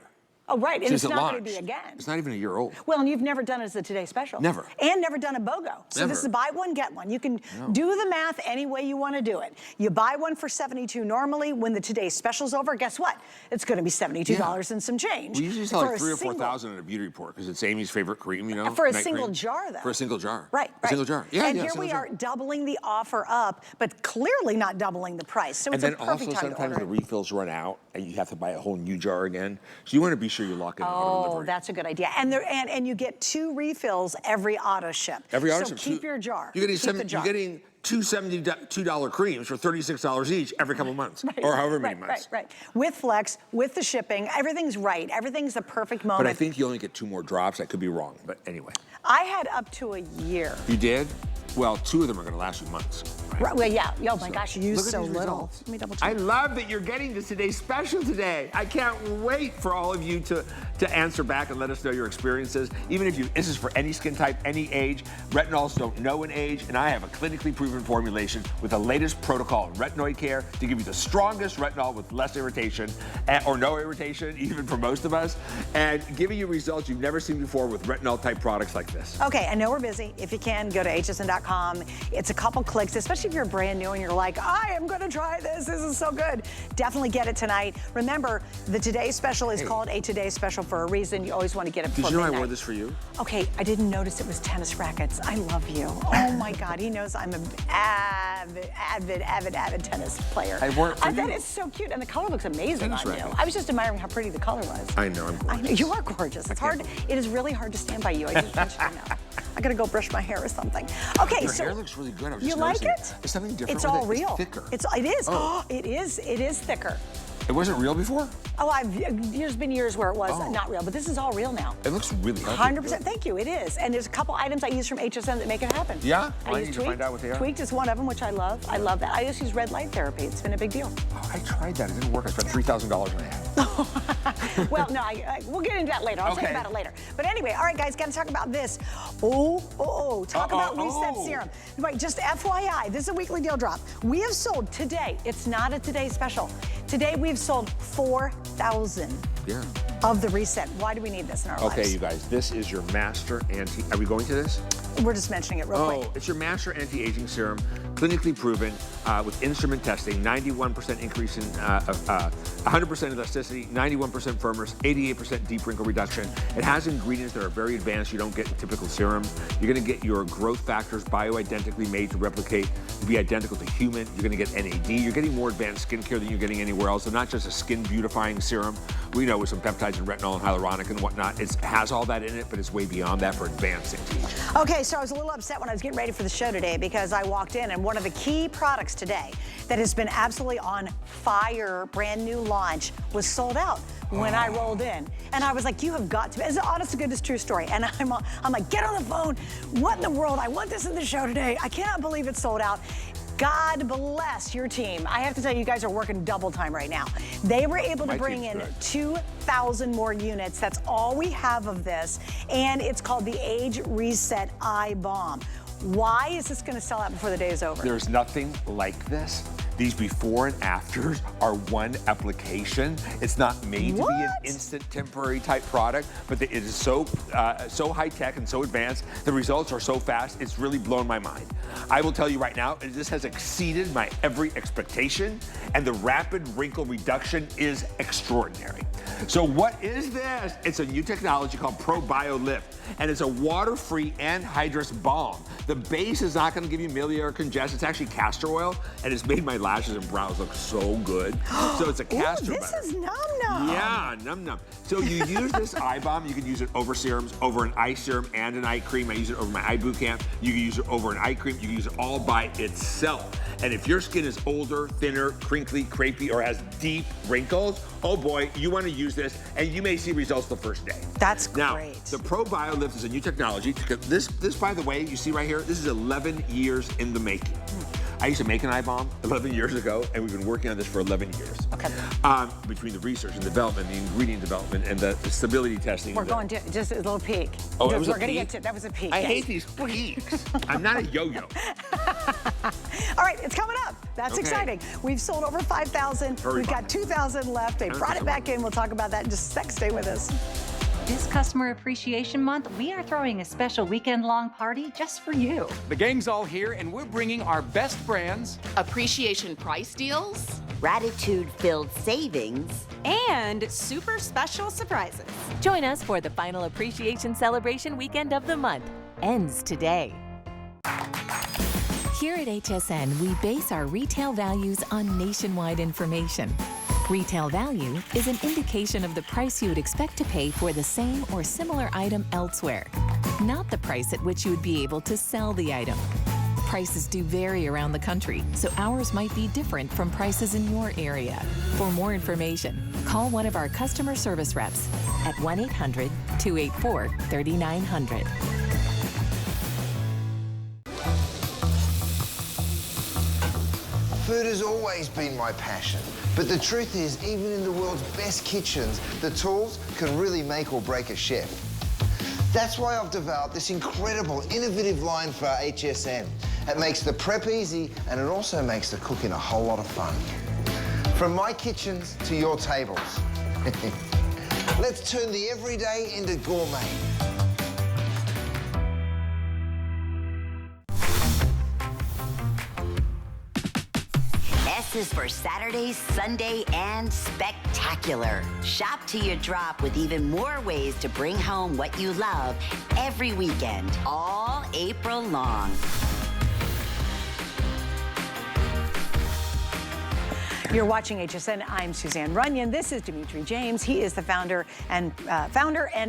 Oh, right, and since it's it not going to launched. be again. It's not even a year old. Well, and you've never done it as a Today Special. Never. And never done a BOGO. So Never. this is buy one, get one. You can do the math any way you want to do it. You buy one for $72 normally. When the Today Special's over, guess what? It's going to be $72 and some change. We usually sell like 3,000 or single- 4,000 in a beauty report because it's Amy's favorite cream, you know? For a night single cream. jar, though. For a single jar. Right, A single jar. Yeah, and yeah, here single we jar. are doubling the offer up, but clearly not doubling the price. So And it's then a perfect also time to sometimes order the it. refills run out and you have to buy a whole new jar again. So you want to be sure you lock in auto delivery. Oh, that's a good idea. And you get 2 refills every auto ship. Every auto so ship. keep your jar. You're getting, Keep the jar. you're getting two $72 creams for $36 each every couple months, or however many months. Right. With Flex, with the shipping, everything's right. Everything's the perfect moment. But I think you only get 2 more drops. I could be wrong, but anyway. I had up to a year. You did? Well, 2 of them are going to last you months. Right, well, yeah. Oh my gosh, you used Look at so these little. results. Let me double check. I love that you're getting this Today Special today. I can't wait for all of you to answer back and let us know your experiences. Even if this is for any skin type, any age. Retinols don't know an age, and I have a clinically proven formulation with the latest protocol in retinoid care to give you the strongest retinol with less irritation, or no irritation, even for most of us, and giving you results you've never seen before with retinol type products like this. Okay, I know we're busy. If you can, go to hsn.com. It's a couple clicks, especially if you're brand new and you're like, I am gonna try this. This is so good. Definitely get it tonight. Remember, the Today Special is called a Today Special for a reason. You always want to get it before Did you know midnight. I wore this for you? Okay, I didn't notice it was tennis rackets. I love you. Oh my God, he knows I'm an avid tennis player. I wore it for That you. is so cute, and the color looks amazing Tennis on you. rackets. I was just admiring how pretty the color was. I know, I'm gorgeous. I know, you are gorgeous. It's hard. It is really hard to stand by you. I just want you to know. I gotta go brush my hair or something. Okay, Your so hair looks really good. I was you just like noticing it? There's something different It's with all it. real. It's thicker. It is. Oh. It is thicker. It wasn't real before? Oh, there's been years where it was Oh. not real, but this is all real now. It looks really healthy. 100%. Thank you. It is. And there's a couple items I use from HSN that make it happen. Yeah? I I use need to find out what they are. Tweaked is one of them, which I love. I love that. I just use red light therapy. It's been a big deal. Oh, I tried that. It didn't work. I spent $3,000 on it. Well, no, we'll get into that later. I'll tell you Okay. about it later. But anyway, all right, guys, got to talk about this. Talk about Reset Serum. Right, just FYI, this is a weekly deal drop. We have sold today, it's not a Today Special. Today we've sold 4,000 Yeah. of the Reset. Why do we need this in our Okay, lives? you guys, this is your master anti... Are we going to this? We're just mentioning it real quick. It's your master anti-aging serum, clinically proven with instrument testing, 91% increase in 100% elasticity, 91% firmness, 88% deep wrinkle reduction. It has ingredients that are very advanced you don't get in typical serum. You're gonna get your growth factors bioidentically made to replicate, to be identical to human. You're gonna get NAD. You're getting more advanced skincare than you're getting anywhere else. So not just a skin beautifying serum. We know with some peptides and retinol and hyaluronic and whatnot, it has all that in it, but it's way beyond that for advanced anti-aging. Okay, so I was a little upset when I was getting ready for the show today because I walked in and one of the key products today that has been absolutely on fire, brand new launch, was sold out when I rolled in. And I was like, you have got to, it's an honest to goodness true story. And I'm like, get on the phone. What in the world? I want this in the show today. I cannot believe it's sold out. God bless your team. I have to tell you, you guys are working double time right now. They were able to bring in 2,000 more units. That's all we have of this. And it's called the Age Reset Eye Balm. Why is this gonna sell out before the day is over? There's nothing like this. These before and afters are one application. It's not made to be an instant temporary type product, but it is so high tech and so advanced. The results are so fast, it's really blown my mind. I will tell you right now, this has exceeded my every expectation, and the rapid wrinkle reduction is extraordinary. So what is this? It's a new technology called ProBioLift, and it's a water-free anhydrous balm. The base is not gonna give you miliary congestion. It's actually castor oil, and it's made my lashes and brows look so good. So it's a castor Ooh, this butter. is num-num. Yeah, num-num. So you use this eye balm, you can use it over serums, over an eye serum and an eye cream. I use it over my eye boot camp. You can use it over an eye cream. You can use it all by itself. And if your skin is older, thinner, crinkly, crepey, or has deep wrinkles, oh boy, you want to use this, and you may see results the first day. That's Now, great. the ProBioLift is a new technology. This, by the way, you see right here, this is 11 years in the making. I used to make an eye balm 11 years ago, and we've been working on this for 11 years. Okay. Between the research and development, the ingredient development, and the stability testing. We're going to just a little peek. Oh, that was we're a gonna peek? get to that was a peek. I yes. hate these peaks. I'm not a yo-yo. All right, it's coming up. That's Okay. exciting. We've sold over 5,000. Very We've fun. got 2,000 left. They brought it back in. We'll talk about that in just a sec. Stay with us. This Customer Appreciation Month, we are throwing a special weekend-long party just for you. The gang's all here, and we're bringing our best brands, appreciation price deals, gratitude-filled savings, and super special surprises. Join us for the final appreciation celebration weekend of the month. Ends today. Here at HSN, we base our retail values on nationwide information. Retail value is an indication of the price you would expect to pay for the same or similar item elsewhere, not the price at which you would be able to sell the item. Prices do vary around the country, so ours might be different from prices in your area. For more information, call one of our customer service reps at 1-800-284-3900. Food has always been my passion, but the truth is, even in the world's best kitchens, the tools can really make or break a chef. That's why I've developed this incredible, innovative line for HSN. It makes the prep easy, and it also makes the cooking a whole lot of fun. From my kitchens to your tables. Let's turn the everyday into gourmet. S is for Saturday, Sunday, and spectacular. Shop till you drop with even more ways to bring home what you love every weekend, all April long. You're watching HSN. I'm Suzanne Runyon. This is Dimitri James. He is the founder and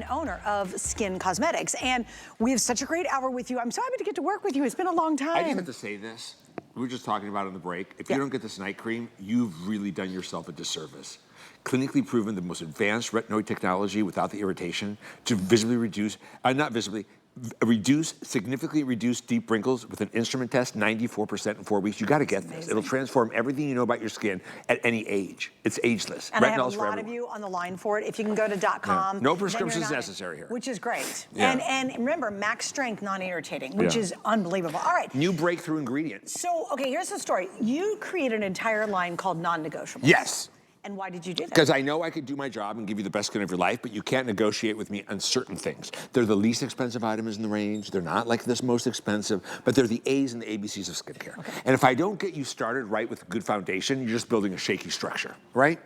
owner of Skinn Cosmetics. And we have such a great hour with you. I'm so happy to get to work with you. It's been a long time. I just have to say this. We were just talking about it on the break. If you don't get this night cream, you've really done yourself a disservice. Clinically proven, the most advanced retinoid technology without the irritation to visibly reduce, significantly reduce deep wrinkles with an instrument test, 94% in 4 weeks. You gotta get this. It'll transform everything you know about your skin at any age. It's ageless. And I have a Retinol's for lot of everyone. you on the line for it. If you can go to .com. No then prescriptions you're not- necessary here. Which is great. Yeah. And remember, max strength, non-irritating, which is unbelievable. All right. New breakthrough ingredients. So, okay, here's the story. You created an entire line called non-negotiables. Yes. And why did you do that? Because I know I could do my job and give you the best skin of your life, but you can't negotiate with me on certain things. They're the least expensive items in the range. They're not like this most expensive, but they're the A's and the ABCs of skincare. Okay. And if I don't get you started right with a good foundation, you're just building a shaky structure, right?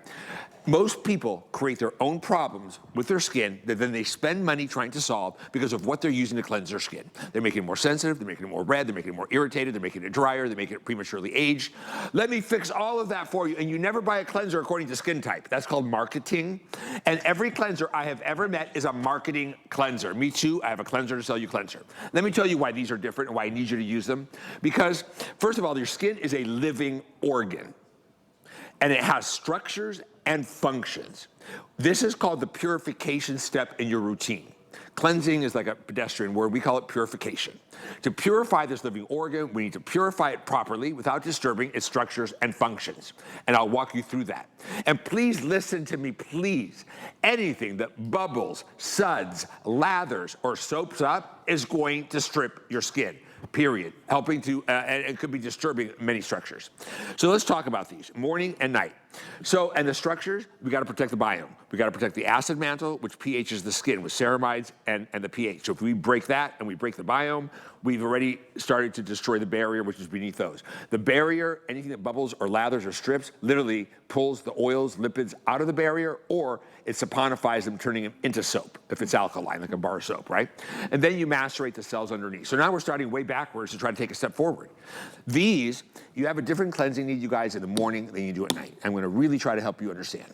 Most people create their own problems with their skin that then they spend money trying to solve because of what they're using to cleanse their skin. They're making it more sensitive, they're making it more red, they're making it more irritated, they're making it drier, they're making it prematurely aged. Let me fix all of that for you, and you never buy a cleanser according to skin type. That's called marketing. And every cleanser I have ever met is a marketing cleanser. Me too, I have a cleanser to sell you cleanser. Let me tell you why these are different and why I need you to use them. Because, first of all, your skin is a living organ. And it has structures and functions. This is called the purification step in your routine. Cleansing is like a pedestrian word. We call it purification. To purify this living organ, we need to purify it properly without disturbing its structures and functions. And I'll walk you through that. And please listen to me, please. Anything that bubbles, suds, lathers, or soaps up is going to strip your skin. Period. Helping to, and it could be disturbing many structures. So let's talk about these, morning and night. So, and the structures, we gotta protect the biome. We gotta protect the acid mantle, which pHs the skin with ceramides and the pH. So if we break that and we break the biome, we've already started to destroy the barrier, which is beneath those. The barrier, anything that bubbles or lathers or strips, literally pulls the oils, lipids out of the barrier, or it saponifies them, turning them into soap, if it's alkaline, like a bar of soap, right? And then you macerate the cells underneath. So now we're starting way backwards to try to take a step forward. These, you have a different cleansing need, you guys, in the morning than you do at night. I'm gonna really try to help you understand.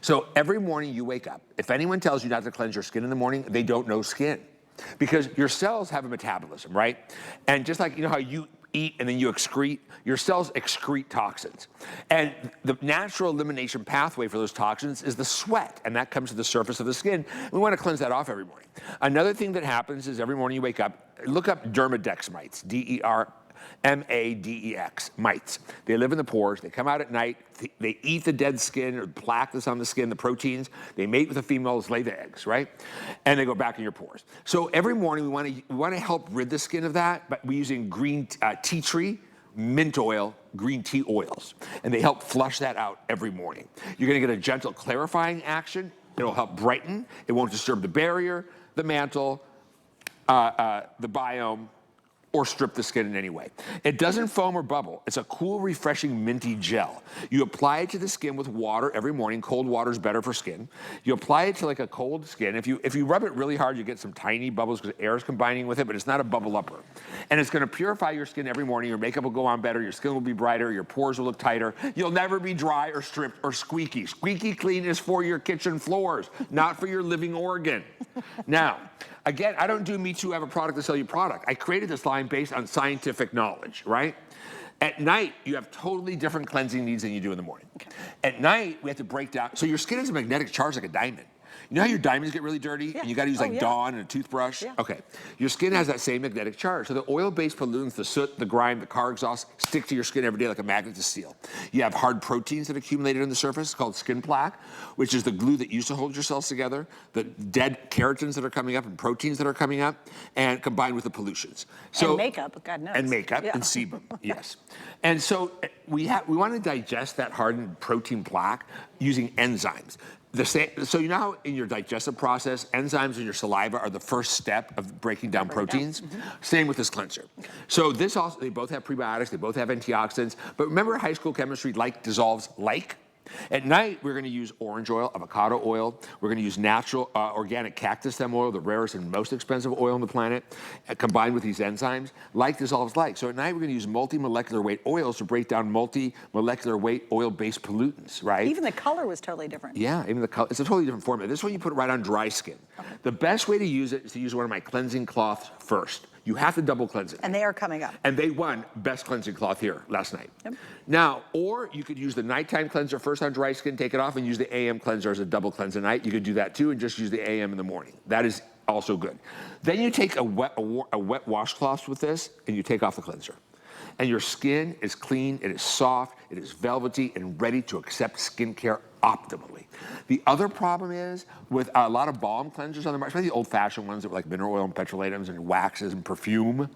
So every morning you wake up, if anyone tells you not to cleanse your skin in the morning, they don't know skin. Because your cells have a metabolism, right? And just like, you know how you eat and then you excrete, your cells excrete toxins. And the natural elimination pathway for those toxins is the sweat, and that comes to the surface of the skin. We want to cleanse that off every morning. Another thing that happens is every morning you wake up, look up Dermadex mites, D-E-R-M-A-D-E-X, mites. They live in the pores, they come out at night, they eat the dead skin or plaque that's on the skin, the proteins, they mate with the females, lay the eggs, right? And they go back in your pores. So every morning we want to help rid the skin of that, but we're using green tea tree mint oil, green tea oils, and they help flush that out every morning. You're gonna get a gentle clarifying action. It'll help brighten. It won't disturb the barrier, the mantle, the biome, or strip the skin in any way. It doesn't foam or bubble. It's a cool, refreshing, minty gel. You apply it to the skin with water every morning. Cold water is better for skin. You apply it to like a cold skin. If you rub it really hard, you get some tiny bubbles because air is combining with it, but it's not a bubble upper. And it's gonna purify your skin every morning. Your makeup will go on better. Your skin will be brighter. Your pores will look tighter. You'll never be dry or stripped or squeaky. Squeaky clean is for your kitchen floors, not for your living organ. Now, again, I don't do Me Too, I have a product to sell you product. I created this line based on scientific knowledge, right? At night, you have totally different cleansing needs than you do in the morning. Okay. At night, we have to break down. So your skin has a magnetic charge like a diamond. You know how your diamonds get really dirty and you got to use Dawn and a toothbrush? Yeah. Okay. Your skin has that same magnetic charge. So the oil-based pollutants, the soot, the grime, the car exhaust stick to your skin every day like a magnet to steel. You have hard proteins that accumulated on the surface called skin plaque, which is the glue that used to hold your cells together, the dead keratins that are coming up and proteins that are coming up, and combined with the pollutions. So, and makeup, God knows. And makeup and sebum, yes. And so we want to digest that hardened protein plaque using enzymes. So you know how in your digestive process, enzymes in your saliva are the first step of breaking down proteins? Same with this cleanser. So this also, they both have prebiotics, they both have antioxidants, but remember high school chemistry, like dissolves like? At night, we're gonna use orange oil, avocado oil. We're gonna use natural organic cactus stem oil, the rarest and most expensive oil on the planet, combined with these enzymes. Like dissolves like. So at night, we're gonna use multi-molecular weight oils to break down multi-molecular weight oil-based pollutants, right? Even the color was totally different. Yeah, even the color, it's a totally different formula. This one you put it right on dry skin. Okay. The best way to use it is to use one of my cleansing cloths first. You have to double cleanse it. And they are coming up. And they won best cleansing cloth here last night. Yep. Now, or you could use the nighttime cleanser first on dry skin, take it off, and use the AM cleanser as a double cleanse at night. You could do that too, and just use the AM in the morning. That is also good. Then you take a wet washcloth with this, and you take off the cleanser. And your skin is clean, it is soft, it is velvety, and ready to accept skincare optimally. The other problem is with a lot of balm cleansers on the market, especially the old-fashioned ones that were like mineral oil and petrolatum and waxes and perfume,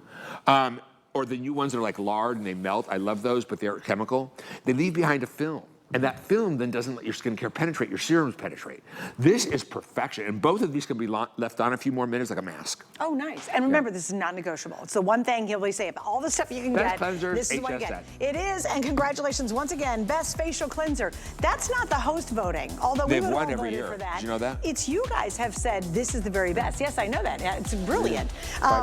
or the new ones that are like lard and they melt. I love those, but they're chemical. They leave behind a film. And that film then doesn't let your skincare penetrate, your serums penetrate. This is perfection. And both of these can be left on a few more minutes like a mask. Oh, nice. And remember, this is not negotiable. It's the one thing he'll always say about all the stuff you can Best get. cleanser, This is what you HSN. get. It is, and congratulations once again, best facial cleanser. That's not the host voting, although we They've would won all every voted year. for that. Did you know that? It's you guys have said this is the very best. Yes, I know that. It's brilliant.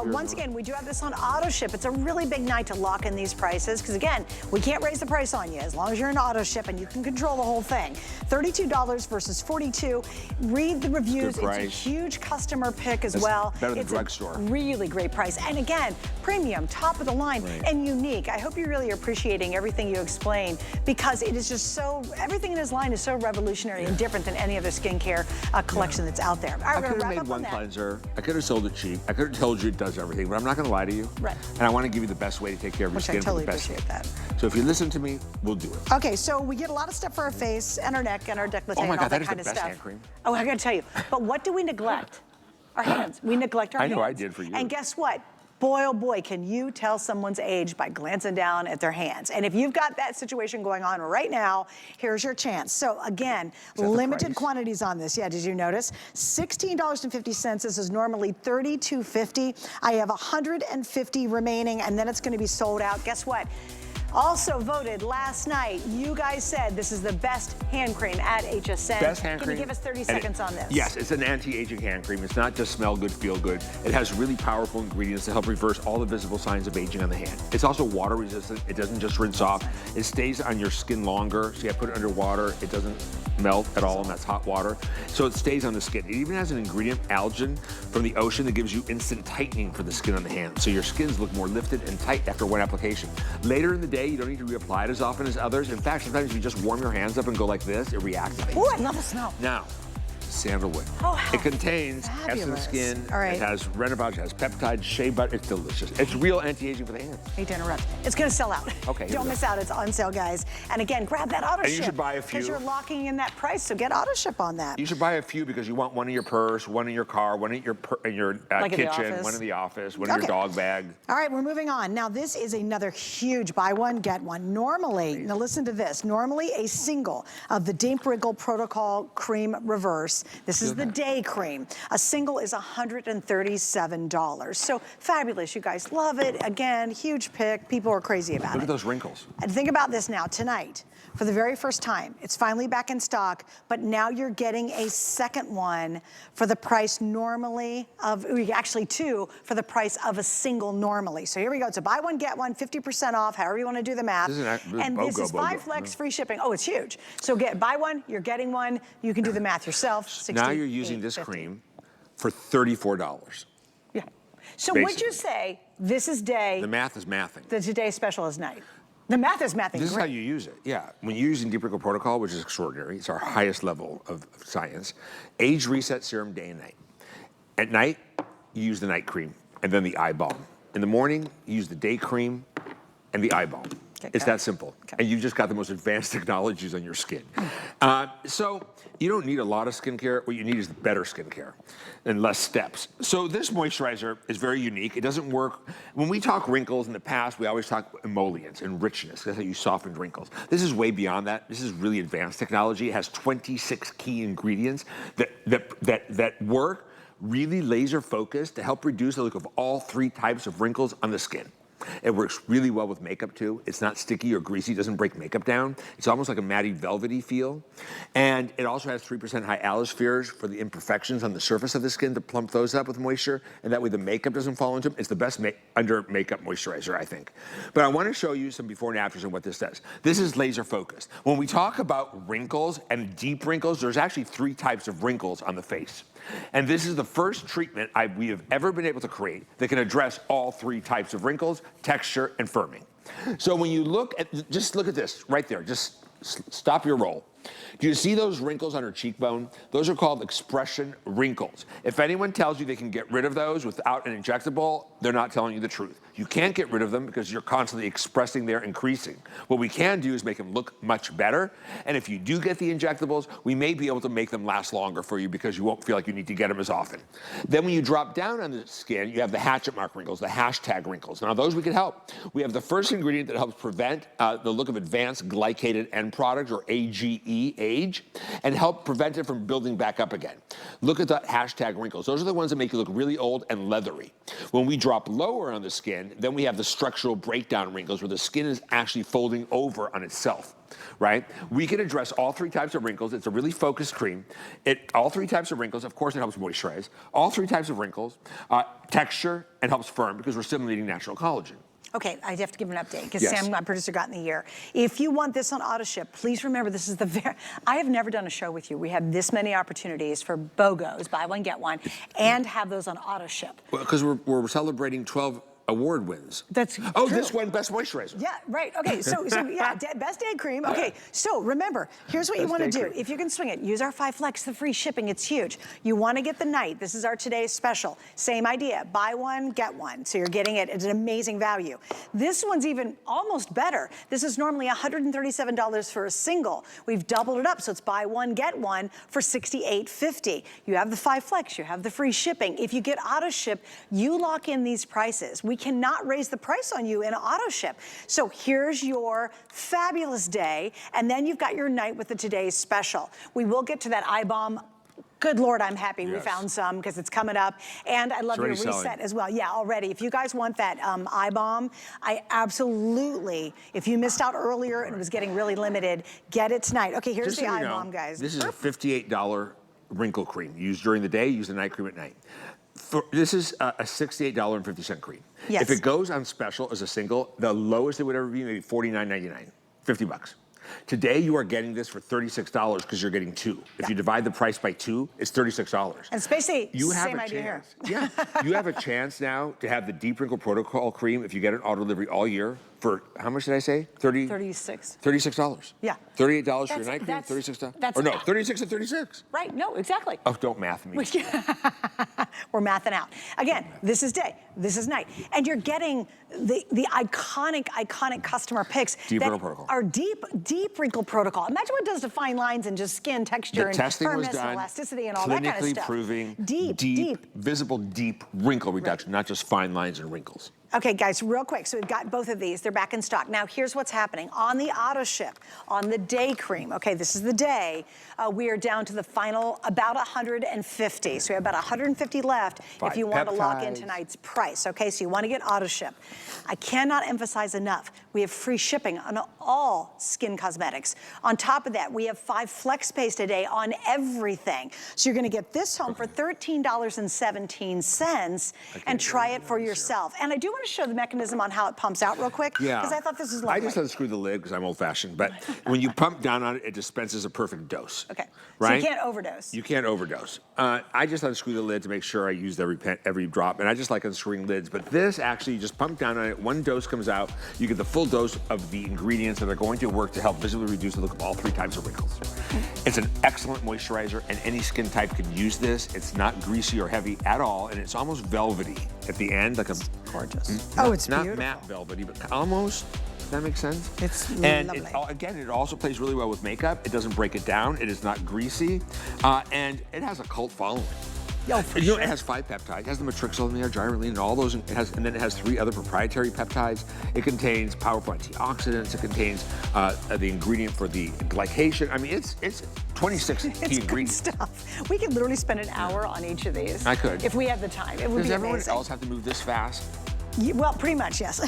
Once again, we do have this on auto ship. It's a really big night to lock in these prices because again, we can't raise the price on you as long as you're in auto ship and you can control the whole thing. $32 versus $42. Read the reviews. It's a huge customer pick as well. Better than it's drugstore. A really great price. And again, premium, top of the line, and unique. I hope you're really appreciating everything you explained because it is just so, everything in his line is so revolutionary and different than any other skincare collection that's out there. All right, I could have made one cleanser. I could have sold it cheap. I could have told you it does everything, but I'm not going to lie to you. Right. And I want to give you the best way to take care of your skin. Which I totally for the best appreciate that. So if you listen to me, we'll do it. Okay, so we get a lot of stuff for our face and our neck and our décolleté Oh my and God, all that is kind the of best stuff. hand cream. Oh, I gotta tell you, but what do we neglect? Our hands. We neglect our hands. I know I did for you. And guess what? Boy, oh boy, can you tell someone's age by glancing down at their hands. And if you've got that situation going on right now, here's your chance. So again, limited quantities on this. Yeah, did you notice? $16.50. This is normally $32.50. I have 150 remaining, and then it's gonna be sold out. Guess what? Also voted last night, you guys said this is the best hand cream at HSN. Best hand cream. Can you give us 30 seconds on this? Yes, it's an anti-aging hand cream. It's not just smell good, feel good. It has really powerful ingredients to help reverse all the visible signs of aging on the hand. It's also water resistant. It doesn't just rinse off. It stays on your skin longer. So you put it under water. It doesn't melt at all, and that's hot water. So it stays on the skin. It even has an ingredient, algin, from the ocean that gives you instant tightening for the skin on the hand. So your skins look more lifted and tight after one application. Later in the day, you don't need to reapply it as often as others. In fact, sometimes if you just warm your hands up and go like this, it reactivates. Oh, I love the smell. Now, sandalwood. Oh, how it contains fabulous. Skin. All right. It has renovage, it has peptides, shea butter. It's delicious. It's real anti-aging for the hands. I hate to interrupt. It's going to sell out. Okay. Don't miss out. It's on sale, guys. And again, grab that auto ship. And you should buy a few. Because you're locking in that price, so get auto ship on that. You should buy a few because you want one in your purse, one in your car, one in your Like in the kitchen, office. one in the office, one in your dog bag. All right, we're moving on. Now, this is another huge buy one, get one. Normally, now listen to this, normally a single of the Deep Wrinkle Protocol Cream Reverse, this is the day cream, a single is $137. So fabulous, you guys love it. Again, huge pick, people are crazy about it. Look at those wrinkles. And think about this now, tonight, for the very first time, it's finally back in stock, but now you're getting a second one for the price normally of, actually two, for the price of a single normally. So here we go, it's a buy one, get one, 50% off, however you want to do the math. And this is 5 flex free shipping. Oh, it's huge. So buy one, you're getting one, you can do the math yourself. Now you're using this cream for $34. Yeah. So would you say this is day? The math is mathing. The today's special is night. The math is mathing. This is how you use it, yeah. When you're using Deep Wrinkle Protocol, which is extraordinary, it's our highest level of science, age reset serum day and night. At night, you use the night cream and then the eye balm. In the morning, you use the day cream and the eye balm. It's that simple. And you've just got the most advanced technologies on your skin. So you don't need a lot of skincare. What you need is better skincare and less steps. So this moisturizer is very unique. It doesn't work. When we talk wrinkles in the past, we always talk emollients and richness. That's how you soften wrinkles. This is way beyond that. This is really advanced technology. It has 26 key ingredients that work really laser focused to help reduce the look of all 3 types of wrinkles on the skin. It works really well with makeup too. It's not sticky or greasy, it doesn't break makeup down. It's almost like a matty velvety feel. And it also has 3% high allospheres for the imperfections on the surface of the skin to plump those up with moisture, and that way the makeup doesn't fall into them. It's the best under makeup moisturizer, I think. But I want to show you some before and afters and what this does. This is laser focused. When we talk about wrinkles and deep wrinkles, there's actually 3 types of wrinkles on the face. And this is the first treatment we have ever been able to create that can address all 3 types of wrinkles, texture, and firming. So when you just look at this right there, just stop your roll. Do you see those wrinkles on her cheekbone? Those are called expression wrinkles. If anyone tells you they can get rid of those without an injectable, they're not telling you the truth. You can't get rid of them because you're constantly expressing their increasing. What we can do is make them look much better. And if you do get the injectables, we may be able to make them last longer for you because you won't feel like you need to get them as often. Then when you drop down on the skin, you have the hatchet mark wrinkles, the hashtag wrinkles. Now those we can help. We have the first ingredient that helps prevent the look of advanced glycated end products, or AGE, age, and help prevent it from building back up again. Look at the hashtag wrinkles. Those are the ones that make you look really old and leathery. When we drop lower on the skin, then we have the structural breakdown wrinkles where the skin is actually folding over on itself, right? We can address all 3 types of wrinkles. It's a really focused cream. All 3 types of wrinkles, of course it helps moisturize. All 3 types of wrinkles, texture, and helps firm because we're stimulating natural collagen. Okay, I have to give an update because Sam, my producer, got in the ear. If you want this on auto ship, please remember this is I have never done a show with you. We have this many opportunities for BOGOs, buy one, get one, and have those on auto ship. Well, because we're celebrating 12 award wins. That's true. This one, best moisturizer. Yeah, right. Okay, so yeah, best day cream. Okay, so remember, here's what you want to do. Cream. If you can swing it, use our 5 flex, the free shipping. It's huge. You want to get the night. This is our today's special. Same idea. Buy one, get one. So you're getting it at an amazing value. This one's even almost better. This is normally $137 for a single. We've doubled it up, so it's buy one, get one for $68.50. You have the 5 flex. You have the free shipping. If you get auto ship, you lock in these prices. We cannot raise the price on you in auto ship. So here's your fabulous day, and then you've got your night with the today's special. We will get to that eye balm. Good Lord, I'm happy we found some because it's coming up. And I love your reset as well. Yeah, already. If you guys want that eye balm, I absolutely, if you missed out earlier and it was getting really limited, get it tonight. Okay, here's the eye balm, guys. This is a $58 wrinkle cream. Use during the day, use the night cream at night. This is a $68.50 cream. Yes. If it goes on special as a single, the lowest it would ever be, maybe $49.99, 50 bucks. Today, you are getting this for $36 because you're getting 2. If you divide the price by 2, it's $36. And it's basically same idea here. Yeah, you have a chance now to have the Deep Wrinkle Protocol cream if you get an auto delivery all year for, how much did I say? 36. $36. Yeah. $38 for your night cream, $36. Or no, 36 and 36. Right, no, exactly. Oh, don't math me. We're mathing out. Again, this is day, this is night. And you're getting the iconic customer picks Deep that wrinkle protocol. are deep wrinkle protocol. Imagine what it does to fine lines and just skin texture and firmness and elasticity and all that kind of stuff. Clinically proving deep, visible deep wrinkle reduction, not just fine lines and wrinkles. Okay, guys, real quick. So we've got both of these. They're back in stock. Now, here's what's happening. On the auto ship, on the day cream, okay, this is the day, we are down to the final about 150. So we have about 150 left if you want to lock in tonight's price, okay? So you want to get auto ship. I cannot emphasize enough, we have free shipping on all Skinn cosmetics. On top of that, we have 5 flex pays today on everything. So you're going to get this home for $13.17 and try it for yourself. And I do want to show the mechanism on how it pumps out real quick, because I thought this was lovely. I just unscrew the lid because I'm old-fashioned, but when you pump down on it, it dispenses a perfect dose. Okay, right? So you can't overdose. You can't overdose. I just unscrew the lid to make sure I used every drop, and I just like unscrewing lids, but this actually, you just pump down on it, 1 dose comes out, you get the full dose of the ingredients that are going to work to help visibly reduce the look of all 3 types of wrinkles. It's an excellent moisturizer, and any skin type can use this. It's not greasy or heavy at all, and it's almost velvety at the end, like a gorgeous. It's not matte velvety, but almost. Does that make sense? It's lovely. Again, it also plays really well with makeup. It doesn't break it down. It is not greasy, and it has a cult following. Oh, for you sure. know, it has 5 peptides. It has the matrixyl and the argyroline and all those. And then it has 3 other proprietary peptides. It contains powerful antioxidants. It contains the ingredient for the glycation. I mean, it's 26 key ingredients. Stuff. We could literally spend an hour on each of these. I could. If we had the time. It would be amazing. Does everyone else have to move this fast? Well, pretty much, yes.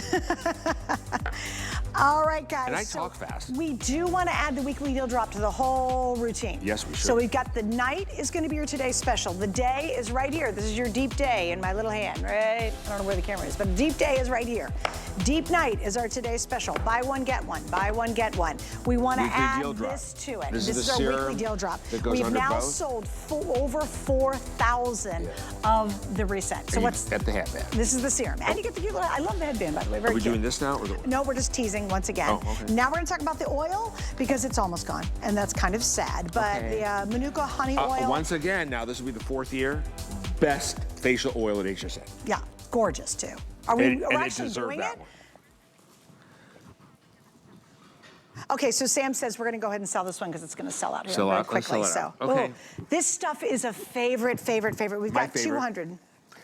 All right, guys. And I talk fast. We do want to add the weekly deal drop to the whole routine. Yes, we should. So we've got the night is going to be your today's special. The day is right here. This is your deep day in my little hand, right? I don't know where the camera is, but deep day is right here. Deep night is our today's special. Buy one, get one. Buy one, get one. We want to add this to it. This is our weekly deal drop. We've now sold over 4,000 of the reset. So what's at the headband? This is the serum, and you get the cute little. I love the headband, by the way. Very Are we cute. doing this now? Or No, we're just teasing once again. Oh, okay. Now we're going to talk about the oil because it's almost gone, and that's kind of sad. But the Manuka honey oil. Once again, now this will be the 4th year, best facial oil at HSN. Yeah, gorgeous too. Are we and actually doing it? Okay, so Sam says we're going to go ahead and sell this one because it's going to sell out here very quickly. So, okay. This stuff is a favorite. We've got 200.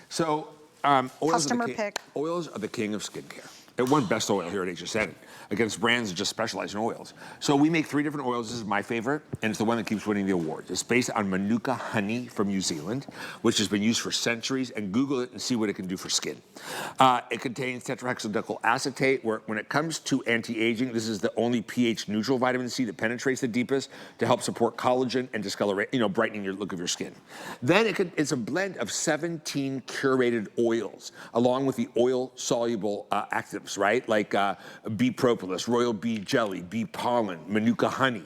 So, oils are the king of skincare. It won best oil here at HSN against brands that just specialize in oils. So we make 3 different oils. This is my favorite, and it's the one that keeps winning the awards. It's based on Manuka honey from New Zealand, which has been used for centuries, and Google it and see what it can do for skin. It contains tetrahexyldecyl acetate, where when it comes to anti-aging, this is the only pH-neutral vitamin C that penetrates the deepest to help support collagen and discolorate, brightening your look of your skin. Then it's a blend of 17 curated oils, along with the oil-soluble actives, right? Like bee propolis, royal bee jelly, bee pollen, Manuka honey.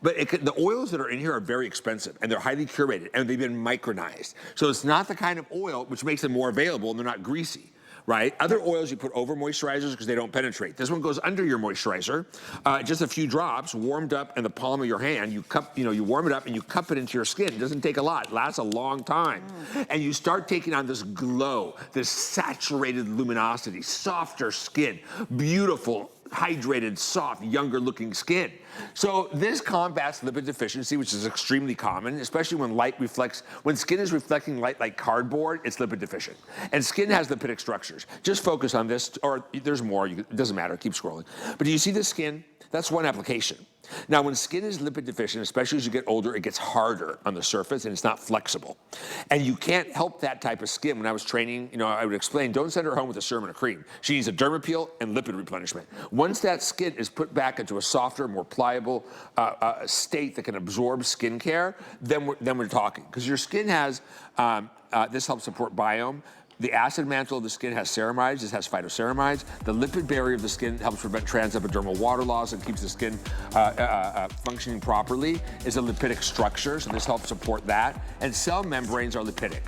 But the oils that are in here are very expensive, and they're highly curated, and they've been micronized. So it's not the kind of oil which makes them more available, and they're not greasy. Right? Other oils you put over moisturizers because they don't penetrate. This one goes under your moisturizer, just a few drops, warmed up in the palm of your hand. You warm it up and you cup it into your skin. It doesn't take a lot. It lasts a long time. And you start taking on this glow, this saturated luminosity, softer skin, beautiful, hydrated, soft, younger looking skin. So this combats lipid deficiency, which is extremely common, especially when skin is reflecting light like cardboard, it's lipid deficient. And skin has lipidic structures. Just focus on this, or there's more, it doesn't matter, keep scrolling. But do you see the skin? That's one application. Now, when skin is lipid deficient, especially as you get older, it gets harder on the surface and it's not flexible. And you can't help that type of skin. When I was training, I would explain, don't send her home with a serum and a cream. She needs a dermapeel and lipid replenishment. Once that skin is put back into a softer, more pliable state that can absorb skincare, then we're talking. Because your skin has, this helps support biome. The acid mantle of the skin has ceramides. This has phytoceramides. The lipid barrier of the skin helps prevent transepidermal water loss and keeps the skin functioning properly. It's a lipidic structure, so this helps support that. And cell membranes are lipidic.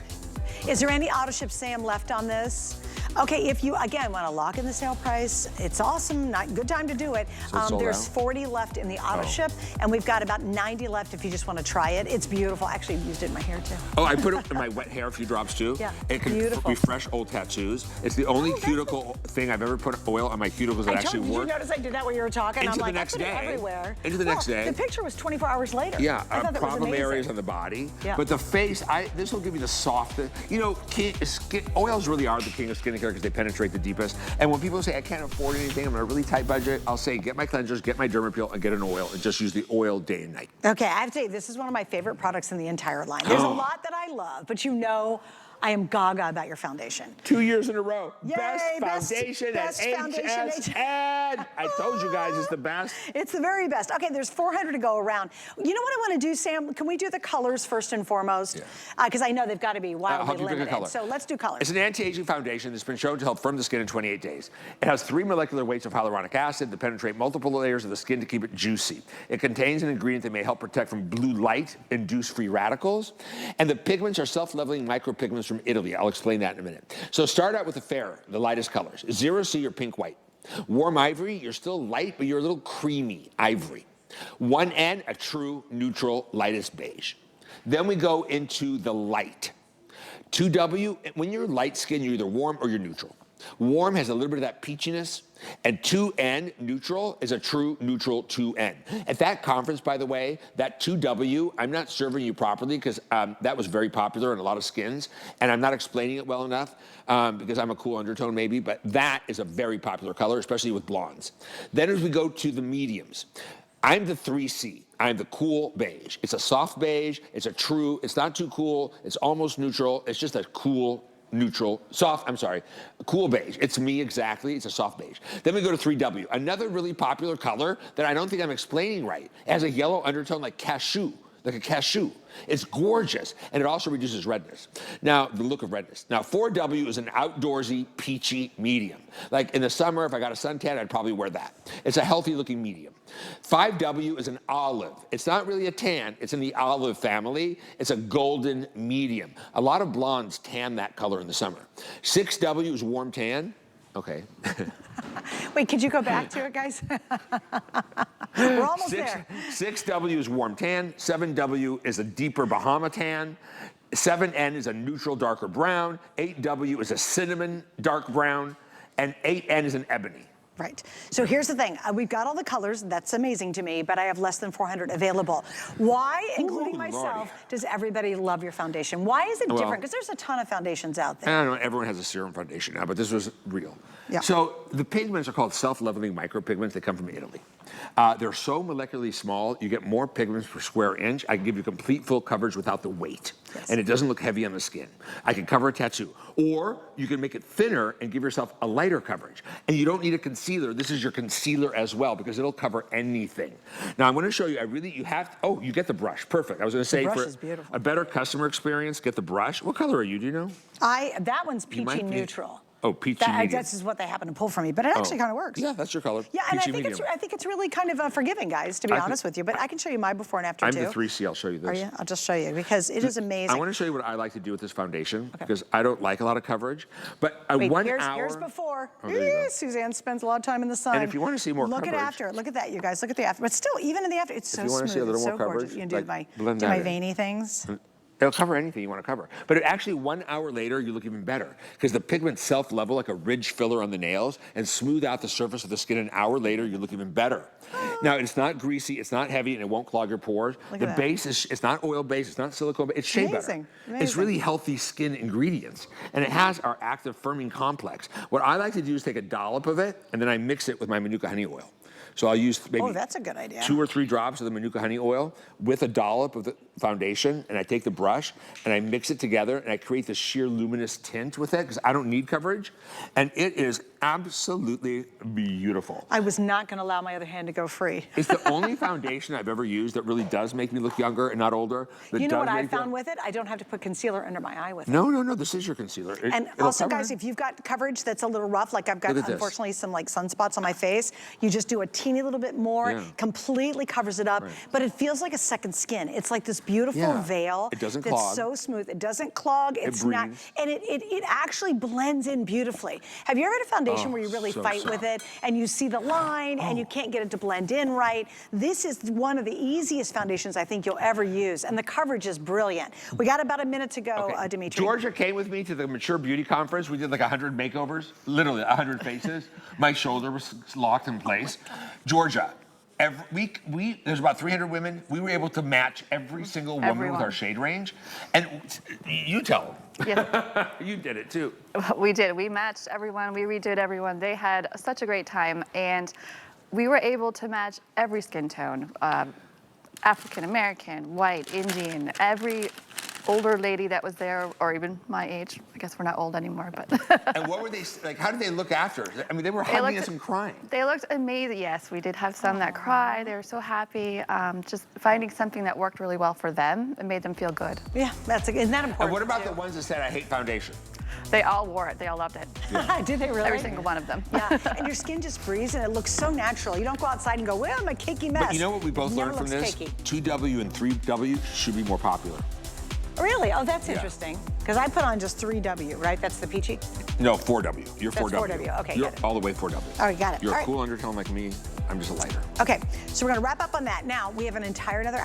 Is there any auto ship, Sam, left on this? Okay, if you, again, want to lock in the sale price, it's awesome. Not good time to do it. So it's sold there's out? 40 left in the auto ship, and we've got about 90 left if you just want to try it. It's beautiful. Actually, I've used it in my hair, too. Oh, I put it in my wet hair a few drops, too. Yeah, It can beautiful. refresh old tattoos. It's the only cuticle thing I've ever put oil on my cuticles that actually Did you work. notice I did that when you were talking? Into I'm the like, next I put it day. everywhere. Into the next day. The picture was 24 hours later. Yeah, I thought that was problem amazing. areas on the body. Yeah. But the face, this will give you the softest. You know, oils really are the king of skincare because they penetrate the deepest. And when people say, I can't afford anything, I'm on a really tight budget, I'll say, get my cleansers, get my Dermapeel, and get an oil, and just use the oil day and night. Okay, I have to say, this is one of my favorite products in the entire line. There's a lot that I love, but you know I am gaga about your foundation. 2 years in a row. Yay, best foundation best at foundation HSN. I told you guys it's the best. It's the very best. Okay, there's 400 to go around. You know what I want to do, Sam? Can we do the colors first and foremost? Because I know they've got to be wildly limited. Color. So let's do colors. It's an anti-aging foundation that's been shown to help firm the skin in 28 days. It has 3 molecular weights of hyaluronic acid that penetrate multiple layers of the skin to keep it juicy. It contains an ingredient that may help protect from blue light-induced free radicals. And the pigments are self-leveling micropigments from Italy. I'll explain that in a minute. So start out with the fairer, the lightest colors. 0C or pink white. Warm ivory, you're still light, but you're a little creamy ivory. 1N, a true neutral lightest beige. Then we go into the light. 2W, when you're light skin, you're either warm or you're neutral. Warm has a little bit of that peachiness, and 2N, neutral, is a true neutral 2N. At that conference, by the way, that 2W, I'm not serving you properly because that was very popular in a lot of skins, and I'm not explaining it well enough because I'm a cool undertone maybe, but that is a very popular color, especially with blondes. Then as we go to the mediums, I'm the 3C. I'm the cool beige. It's a soft beige. It's a true, it's not too cool. It's almost neutral. It's just a cool neutral, cool beige. It's me exactly, it's a soft beige. Then we go to 3W, another really popular color that I don't think I'm explaining right. It has a yellow undertone like cashew, like a cashew. It's gorgeous, and it also reduces redness. Now, the look of redness. Now, 4W is an outdoorsy, peachy medium. Like in the summer, if I got a suntan, I'd probably wear that. It's a healthy-looking medium. 5W is an olive. It's not really a tan. It's in the olive family. It's a golden medium. A lot of blondes tan that color in the summer. 6W is warm tan. Okay. Wait, could you go back to it, guys? We're almost there. 6W is warm tan. 7W is a deeper Bahama tan. 7N is a neutral darker brown. 8W is a cinnamon dark brown. And 8N is an ebony. Right. So here's the thing. We've got all the colors. That's amazing to me, but I have less than 400 available. Why, including myself, does everybody love your foundation? Why is it different? Because there's a ton of foundations out there. I don't know, everyone has a serum foundation now, but this was real. Yeah. So the pigments are called self-leveling micropigments. They come from Italy. They're so molecularly small, you get more pigments per square inch. I can give you complete full coverage without the weight. Yes. And it doesn't look heavy on the skin. I can cover a tattoo. Or you can make it thinner and give yourself a lighter coverage. And you don't need a concealer. This is your concealer as well because it'll cover anything. Now I'm going to show you, you get the brush. Perfect. I was going to say for a better customer experience, get the brush. What color are you, do you know? That one's peachy neutral. Oh, peachy medium. That's just what they happen to pull for me, but it actually kind of works. Yeah, that's your color. Yeah, and I think it's really kind of forgiving, guys, to be honest with you. But I can show you my before and after too. I'm the 3C. I'll show you this. Are you? I'll just show you because it is amazing. I want to show you what I like to do with this foundation because I don't like a lot of coverage. But here's before. Suzanne spends a lot of time in the sun. And if you want to see more coverage, look at after. Look at that, you guys. Look at the after. But still, even in the after, it's so smooth. If you want to see a little more coverage, you can do my veiny things. It'll cover anything you want to cover. But actually, 1 hour later, you look even better because the pigments self-level like a ridge filler on the nails and smooth out the surface of the skin. An hour later, you look even better. Now, it's not greasy, it's not heavy, and it won't clog your pores. The base it's not oil-based, it's not silicone, it's shea butter. It's really healthy skin ingredients. And it has our active firming complex. What I like to do is take a dollop of it, and then I mix it with my Manuka honey oil. So I'll use maybe that's a good idea. 2 or 3 drops of the Manuka honey oil with a dollop of the foundation, and I take the brush and I mix it together and I create this sheer luminous tint with it because I don't need coverage, and it is absolutely beautiful. I was not going to allow my other hand to go free. It's the only foundation I've ever used that really does make me look younger and not older. You know what I found with it? I don't have to put concealer under my eye with it. No, this is your concealer. And also, guys, if you've got coverage that's a little rough, like I've got unfortunately some like sunspots on my face, you just do a teeny teeny little bit more, Yeah. completely covers it up, but it feels like a second skin. It's like this beautiful veil. It doesn't that's clog. so smooth. It doesn't clog. It's not, and it actually blends in beautifully. Have you ever had a foundation where you really fight with it and you see the line and you can't get it to blend in right? This is one of the easiest foundations I think you'll ever use, and the coverage is brilliant. We got about a minute to go, Dimitri. Georgia came with me to the Mature Beauty Conference. We did like 100 makeovers, literally 100 faces. My shoulder was locked in place. Georgia, every week, there's about 300 women. We were able to match every single woman with our shade range. And you tell them. Yes. You did it too. We did. We matched everyone. We redid everyone. They had such a great time. And we were able to match every skin tone. African American, white, Indian, every older lady that was there, or even my age. I guess we're not old anymore, but. And what were they, like, how did they look after? I mean, they were hugging us and crying. They looked amazing. Yes, we did have some that cried. They were so happy. Just finding something that worked really well for them and made them feel good. Yeah, isn't that important? And what about the ones that said, I hate foundation? They all wore it. They all loved it. Yeah. Did they really? Every single one of them. Yeah, and your skin just breathes and it looks so natural. You don't go outside and go, well, I'm a cakey mess. But you know what we both learned from this? Cakey. 2W and 3W should be more popular. Really? Oh, that's interesting. Because I put on just 3W, right? That's the peachy? No, 4W. You're 4W. 4W. Okay, You're got it. all the way 4W. All right, got it. You're All a right. cool undertone like me. I'm just a lighter. Okay, so we're going to wrap up on that. Now, we have an entire another hour.